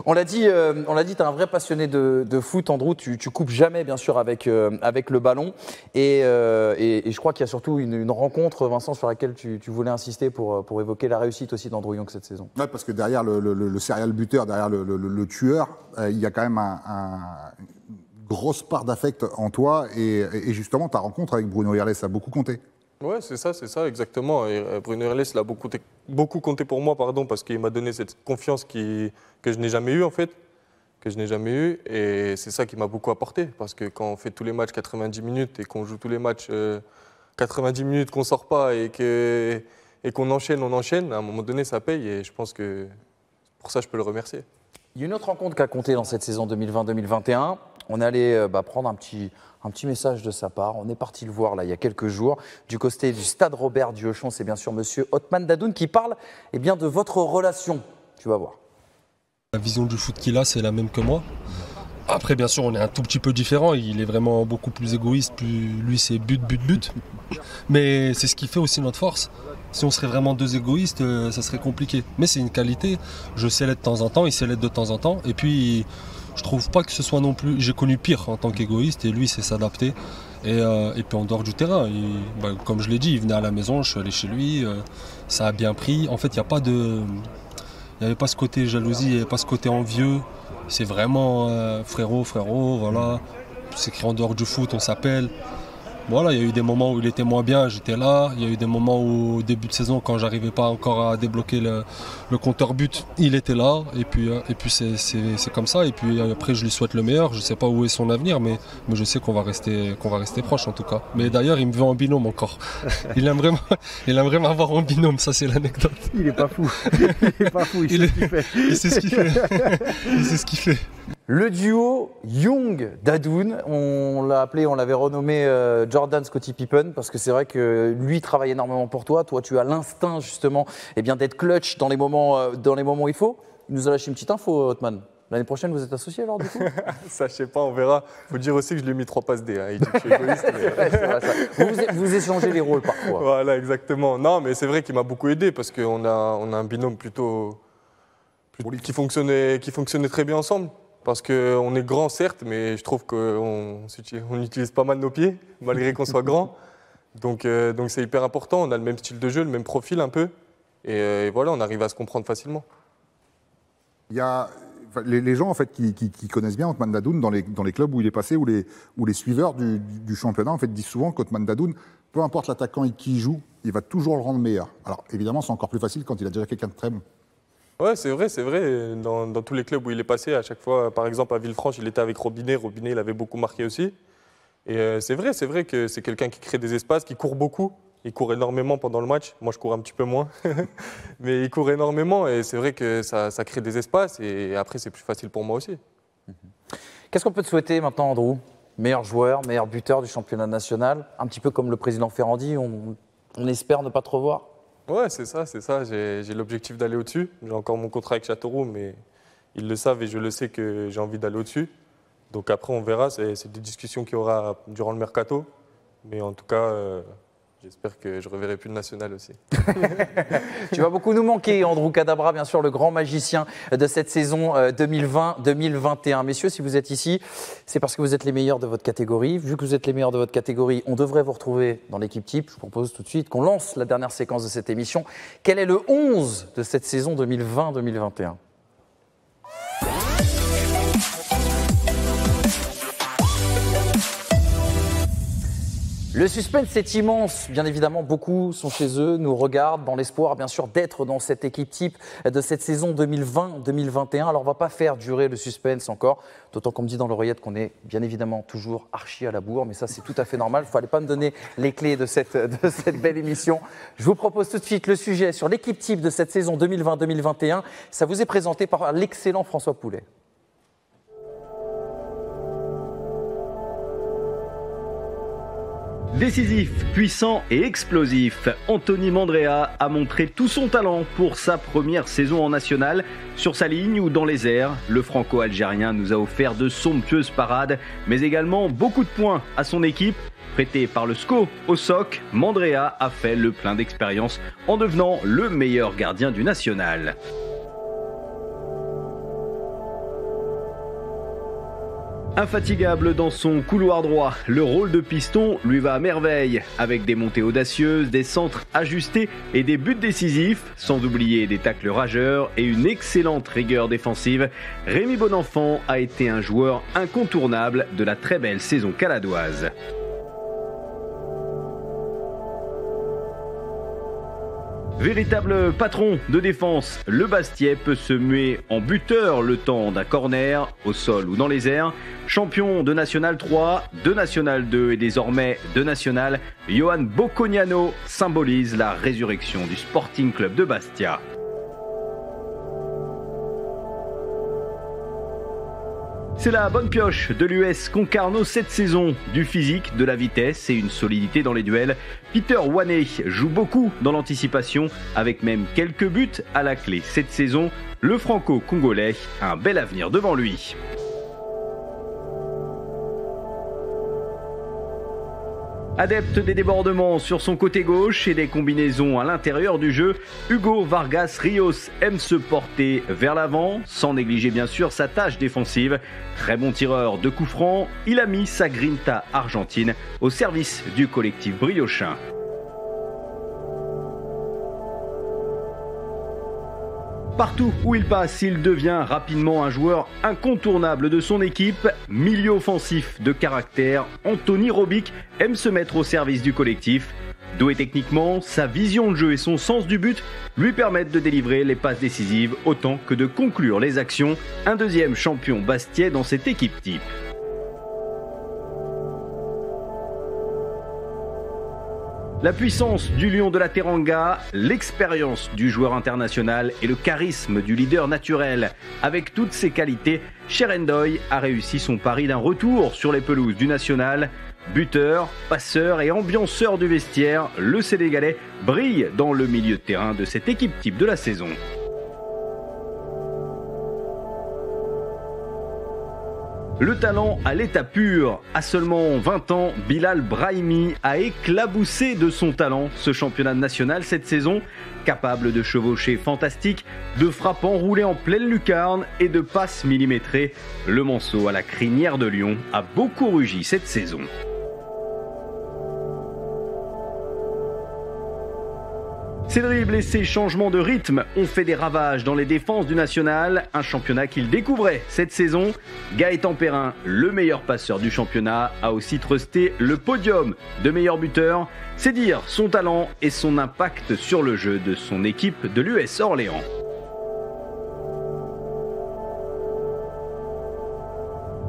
On l'a dit, tu es un vrai passionné de foot, Andrew. Tu coupes jamais, bien sûr, avec le ballon. Et je crois qu'il y a surtout une rencontre, Vincent, sur laquelle tu voulais insister pour évoquer la réussite aussi d'Andrew Young cette saison. Ouais, parce que derrière le serial buteur, derrière le tueur, il y a quand même une grosse part d'affect en toi. Et justement, ta rencontre avec Bruno Irles a beaucoup compté. Ouais, c'est ça, exactement. Et Bruno Irles, il a beaucoup compté pour moi, parce qu'il m'a donné cette confiance que je n'ai jamais eue, en fait. Que je n'ai jamais eue. Et c'est ça qui m'a beaucoup apporté. Parce que quand on fait tous les matchs 90 minutes et qu'on joue tous les matchs 90 minutes, qu'on ne sort pas et qu'on enchaîne, à un moment donné, ça paye. Et je pense que pour ça, je peux le remercier. Il y a une autre rencontre qui a compté dans cette saison 2020-2021. On est allé prendre un petit message de sa part. On est parti le voir là, il y a quelques jours. Du côté du stade Robert Diochon, c'est bien sûr monsieur Othman Dadoun qui parle de votre relation. Tu vas voir. La vision du foot qu'il a, c'est la même que moi. Après, bien sûr, on est un tout petit peu différent. Il est vraiment beaucoup plus égoïste. Lui, c'est but. Mais c'est ce qui fait aussi notre force. Si on serait vraiment deux égoïstes, ça serait compliqué. Mais c'est une qualité. Je sais l'être de temps en temps, il sait l'être de temps en temps. Et puis, je trouve pas que ce soit non plus... J'ai connu pire en tant qu'égoïste et lui, c'est s'adapter. Et puis en dehors du terrain, comme je l'ai dit, il venait à la maison, je suis allé chez lui, ça a bien pris. En fait, il n'y avait pas ce côté jalousie, il n'y avait pas ce côté envieux. C'est vraiment frérot, voilà. C'est écrit en dehors du foot, on s'appelle. Voilà, il y a eu des moments où il était moins bien, j'étais là. Il y a eu des moments où, au début de saison, quand j'arrivais pas encore à débloquer le compteur but, il était là. Et puis c'est comme ça. Et puis après, je lui souhaite le meilleur. Je sais pas où est son avenir, mais je sais qu'on va rester proche en tout cas. Mais d'ailleurs, il me veut en binôme encore. Il aimerait m'avoir en binôme, ça c'est l'anecdote. Il est pas fou. Il sait ce qu'il fait. Le duo Young-Dadoun, on l'avait renommé Jordan Scottie Pippen parce que c'est vrai que lui travaille énormément pour toi. Toi, tu as l'instinct justement d'être clutch dans les moments où il faut. Il nous a lâché une petite info, Othman. L'année prochaine, vous êtes associés alors du coup? Ça, je sais pas, on verra. Faut dire aussi que je lui ai mis 3 passes D. Hein. Il dit que je suis égoïste. Mais... ouais, c'est vrai, ça. Vous échangez les rôles parfois. Voilà, exactement. Non, mais c'est vrai qu'il m'a beaucoup aidé parce qu'on a un binôme plutôt qui fonctionnait très bien ensemble. Parce qu'on est grand, certes, mais je trouve qu'on utilise pas mal nos pieds, malgré qu'on soit grand. Donc c'est hyper important. On a le même style de jeu, le même profil un peu. Et voilà, on arrive à se comprendre facilement. Il y a les gens en fait, qui connaissent bien Othman Dadoun dans les clubs où il est passé, ou les suiveurs du championnat en fait, disent souvent qu'Othman Dadoun, peu importe l'attaquant et qui il joue, il va toujours le rendre meilleur. Alors évidemment, c'est encore plus facile quand il a déjà quelqu'un de très bon. Ouais, c'est vrai. Dans tous les clubs où il est passé, à chaque fois, par exemple à Villefranche, il était avec Robinet. Robinet, il avait beaucoup marqué aussi. Et c'est vrai que c'est quelqu'un qui crée des espaces, qui court beaucoup. Il court énormément pendant le match. Moi, je cours un petit peu moins. Mais il court énormément et c'est vrai que ça crée des espaces. Et après, c'est plus facile pour moi aussi. Qu'est-ce qu'on peut te souhaiter maintenant, Andrew? Meilleur joueur, meilleur buteur du championnat national. Un petit peu comme le président Ferrandi, on espère ne pas te revoir. Ouais, c'est ça. J'ai l'objectif d'aller au-dessus. J'ai encore mon contrat avec Châteauroux, mais ils le savent et je le sais que j'ai envie d'aller au-dessus. Donc après, on verra. C'est des discussions qu'il y aura durant le mercato. Mais en tout cas, j'espère que je ne reverrai plus le national aussi. Tu vas beaucoup nous manquer, Andrew Kadabra, bien sûr, le grand magicien de cette saison 2020-2021. Messieurs, si vous êtes ici, c'est parce que vous êtes les meilleurs de votre catégorie. Vu que vous êtes les meilleurs de votre catégorie, on devrait vous retrouver dans l'équipe type. Je vous propose tout de suite qu'on lance la dernière séquence de cette émission. Quel est le 11 de cette saison 2020-2021 ? Le suspense est immense, bien évidemment, beaucoup sont chez eux, nous regardent dans l'espoir, bien sûr, d'être dans cette équipe type de cette saison 2020-2021. Alors, on ne va pas faire durer le suspense encore, d'autant qu'on me dit dans l'oreillette qu'on est bien évidemment toujours archi à la bourre, mais ça, c'est tout à fait normal. Il ne fallait pas me donner les clés de cette belle émission. Je vous propose tout de suite le sujet sur l'équipe type de cette saison 2020-2021. Ça vous est présenté par l'excellent François Poulet. Décisif, puissant et explosif, Anthony Mandrea a montré tout son talent pour sa première saison en national. Sur sa ligne ou dans les airs, le franco-algérien nous a offert de somptueuses parades, mais également beaucoup de points à son équipe. Prêté par le SCO au SOC, Mandrea a fait le plein d'expérience en devenant le meilleur gardien du national. Infatigable dans son couloir droit, le rôle de piston lui va à merveille, avec des montées audacieuses, des centres ajustés et des buts décisifs, sans oublier des tacles rageurs et une excellente rigueur défensive. Rémi Bonenfant a été un joueur incontournable de la très belle saison caladoise. Véritable patron de défense, le Bastiais peut se muer en buteur le temps d'un corner, au sol ou dans les airs. Champion de National 3, de National 2 et désormais de National, Johan Bocconiano symbolise la résurrection du Sporting Club de Bastia. C'est la bonne pioche de l'US Concarneau cette saison. Du physique, de la vitesse et une solidité dans les duels. Peter Wané joue beaucoup dans l'anticipation, avec même quelques buts à la clé cette saison. Le franco-congolais a un bel avenir devant lui. Adepte des débordements sur son côté gauche et des combinaisons à l'intérieur du jeu, Hugo Vargas Rios aime se porter vers l'avant, sans négliger bien sûr sa tâche défensive. Très bon tireur de coups francs, il a mis sa grinta argentine au service du collectif briochin. Partout où il passe, il devient rapidement un joueur incontournable de son équipe. Milieu offensif de caractère, Anthony Robic aime se mettre au service du collectif. Doué techniquement, sa vision de jeu et son sens du but lui permettent de délivrer les passes décisives autant que de conclure les actions. Un deuxième champion bastiais dans cette équipe type. La puissance du lion de la Teranga, l'expérience du joueur international et le charisme du leader naturel. Avec toutes ses qualités, Cherendoy a réussi son pari d'un retour sur les pelouses du national. Buteur, passeur et ambianceur du vestiaire, le Sénégalais brille dans le milieu de terrain de cette équipe type de la saison. Le talent à l'état pur. À seulement 20 ans, Bilal Brahimi a éclaboussé de son talent ce championnat national cette saison. Capable de chevaucher fantastique, de frappes enroulées en pleine lucarne et de passes millimétrées, le Manceau à la crinière de Lyon a beaucoup rugi cette saison. Ses dribbles et ses changements de rythme ont fait des ravages dans les défenses du national, un championnat qu'il découvrait cette saison. Gaëtan Perrin, le meilleur passeur du championnat, a aussi trusté le podium de meilleur buteur. C'est dire son talent et son impact sur le jeu de son équipe de l'US Orléans.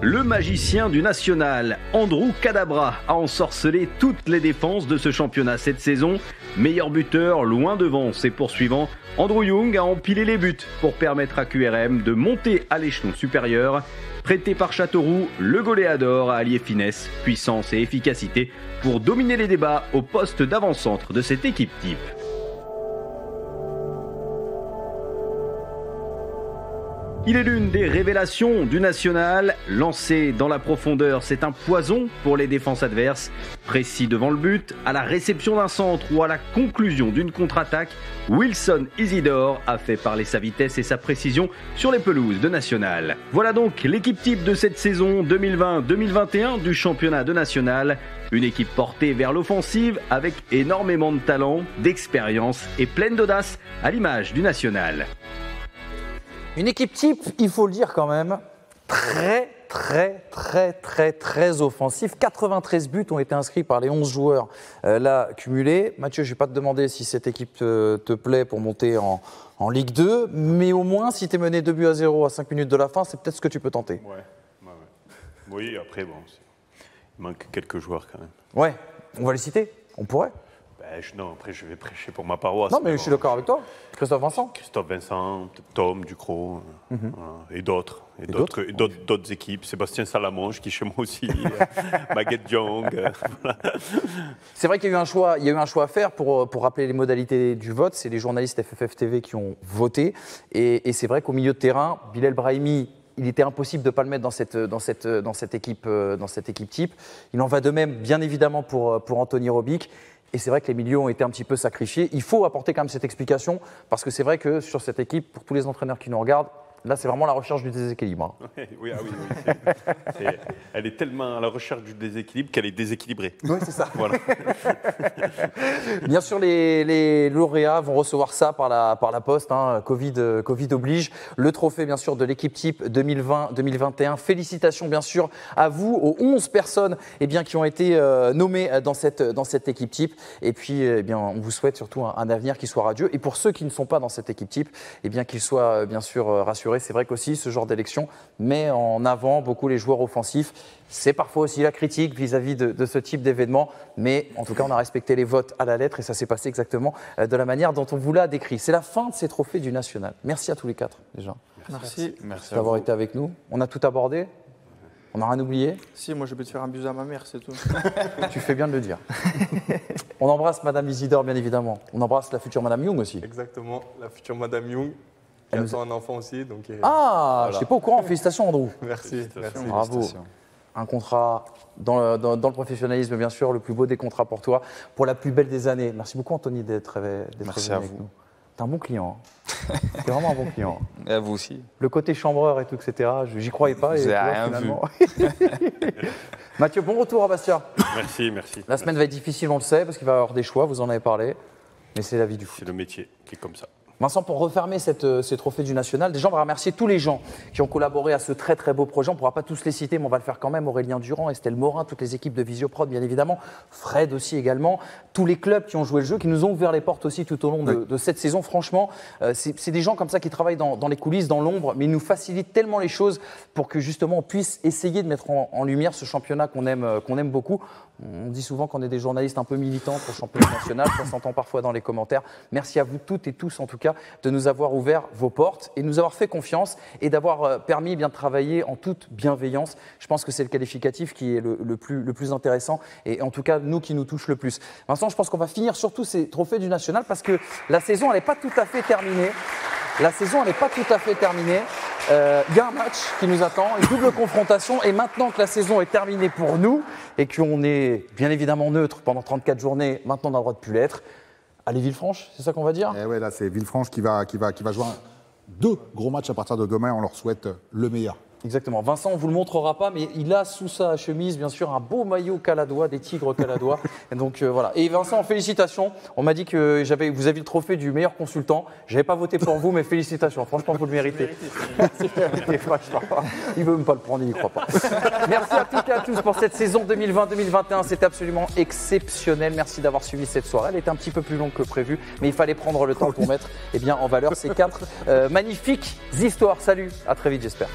Le magicien du national, Andrew Kadabra, a ensorcelé toutes les défenses de ce championnat cette saison. Meilleur buteur, loin devant ses poursuivants, Andrew Young a empilé les buts pour permettre à QRM de monter à l'échelon supérieur. Prêté par Châteauroux, le goléador a allié finesse, puissance et efficacité pour dominer les débats au poste d'avant-centre de cette équipe type. Il est l'une des révélations du national. Lancé dans la profondeur, c'est un poison pour les défenses adverses. Précis devant le but, à la réception d'un centre ou à la conclusion d'une contre-attaque, Wilson Isidore a fait parler sa vitesse et sa précision sur les pelouses de national. Voilà donc l'équipe type de cette saison 2020-2021 du championnat de national. Une équipe portée vers l'offensive avec énormément de talent, d'expérience et pleine d'audace à l'image du national. Une équipe type, il faut le dire quand même, très offensif. 93 buts ont été inscrits par les 11 joueurs là cumulés. Mathieu, je ne vais pas te demander si cette équipe te plaît pour monter en Ligue 2, mais au moins si tu es mené 2-0 à 5 minutes de la fin, c'est peut-être ce que tu peux tenter. Ouais. Oui, après, bon, il manque quelques joueurs quand même. Ouais, on va les citer, on pourrait. Non, après je vais prêcher pour ma paroisse. Non, mais je suis d'accord avec toi. Christophe Vincent. Christophe Vincent, Tom Ducrot, voilà, et d'autres. Et d'autres équipes. Sébastien Salamonge, qui chez moi aussi. Maguette Diong. Voilà. C'est vrai qu'il y a eu un choix, à faire pour rappeler les modalités du vote. C'est les journalistes FFF TV qui ont voté. Et c'est vrai qu'au milieu de terrain, Bilal Brahimi, il était impossible de ne pas le mettre dans cette équipe type. Il en va de même, bien évidemment, pour Anthony Robic. Et c'est vrai que les milieux ont été un petit peu sacrifiés. Il faut apporter quand même cette explication, parce que c'est vrai que sur cette équipe, pour tous les entraîneurs qui nous regardent, là, c'est vraiment la recherche du déséquilibre. Oui. Elle est tellement à la recherche du déséquilibre qu'elle est déséquilibrée. Oui, c'est ça. Voilà. Bien sûr, les lauréats vont recevoir ça par la poste. Covid oblige. Le trophée, bien sûr, de l'équipe type 2020-2021. Félicitations, bien sûr, à vous, aux 11 personnes qui ont été nommées dans cette équipe type. Et puis, on vous souhaite surtout un avenir qui soit radieux. Et pour ceux qui ne sont pas dans cette équipe type, qu'ils soient bien sûr rassurés. C'est vrai qu'aussi, ce genre d'élection met en avant beaucoup les joueurs offensifs. C'est parfois aussi la critique vis-à-vis de ce type d'événement. Mais en tout cas, on a respecté les votes à la lettre et ça s'est passé exactement de la manière dont on vous l'a décrit. C'est la fin de ces trophées du National. Merci à tous les 4 déjà. Merci d'avoir été avec nous. On a tout abordé. On n'a rien oublié. Si, moi je peux te faire un bisou à ma mère, c'est tout. Tu fais bien de le dire. On embrasse Madame Isidore, bien évidemment. On embrasse la future Madame Young aussi. Exactement, la future Madame Young. Qui attend un enfant aussi. Donc, voilà. Je n'étais pas au courant. Félicitations, Andrew. Merci. Bravo. Un contrat dans le professionnalisme, bien sûr, le plus beau des contrats pour toi, pour la plus belle des années. Merci beaucoup, Anthony, d'être venu avec nous. T'es un bon client. T'es vraiment un bon client. Et à vous aussi. Le côté chambreur et tout, etc., j'y croyais pas. Vous n'avez rien vu. Mathieu, bon retour à Bastia. Merci. La semaine va être difficile, on le sait, parce qu'il va y avoir des choix, vous en avez parlé. Mais c'est la vie du foot. C'est le métier qui est comme ça. Vincent, pour refermer ces trophées du National, déjà on va remercier tous les gens qui ont collaboré à ce très très beau projet. On ne pourra pas tous les citer, mais on va le faire quand même. Aurélien Durand, Estelle Morin, toutes les équipes de Visioprod bien évidemment, Fred aussi également, tous les clubs qui ont joué le jeu, qui nous ont ouvert les portes aussi tout au long de cette saison. Franchement, c'est des gens comme ça qui travaillent dans les coulisses, dans l'ombre, mais ils nous facilitent tellement les choses pour que justement on puisse essayer de mettre en lumière ce championnat qu'on aime beaucoup. On dit souvent qu'on est des journalistes un peu militants pour le championnat national, ça s'entend parfois dans les commentaires. Merci à vous toutes et tous en tout cas de nous avoir ouvert vos portes et de nous avoir fait confiance et d'avoir permis de travailler en toute bienveillance. Je pense que c'est le qualificatif qui est le plus intéressant et en tout cas nous qui nous touche le plus. Vincent, je pense qu'on va finir sur tous ces trophées du National parce que la saison elle n'est pas tout à fait terminée. Il y a un match qui nous attend, une double confrontation. Et maintenant que la saison est terminée pour nous et qu'on est bien évidemment neutre pendant 34 journées, maintenant on a le droit de plus l'être. Allez Villefranche, c'est ça qu'on va dire ? Et ouais, là c'est Villefranche qui va jouer 2 gros matchs à partir de demain. On leur souhaite le meilleur. Exactement. Vincent, on ne vous le montrera pas, mais il a sous sa chemise, bien sûr, un beau maillot caladois, des tigres caladois. Et donc voilà. Et Vincent, félicitations. On m'a dit que vous aviez le trophée du meilleur consultant. Je n'avais pas voté pour vous, mais félicitations. Franchement, vous le méritez. Il ne veut même pas le prendre, il n'y croit pas. Merci à toutes et à tous pour cette saison 2020-2021. C'était absolument exceptionnel. Merci d'avoir suivi cette soirée. Elle était un petit peu plus longue que prévu, mais il fallait prendre le temps pour mettre en valeur ces 4 magnifiques histoires. Salut, à très vite, j'espère.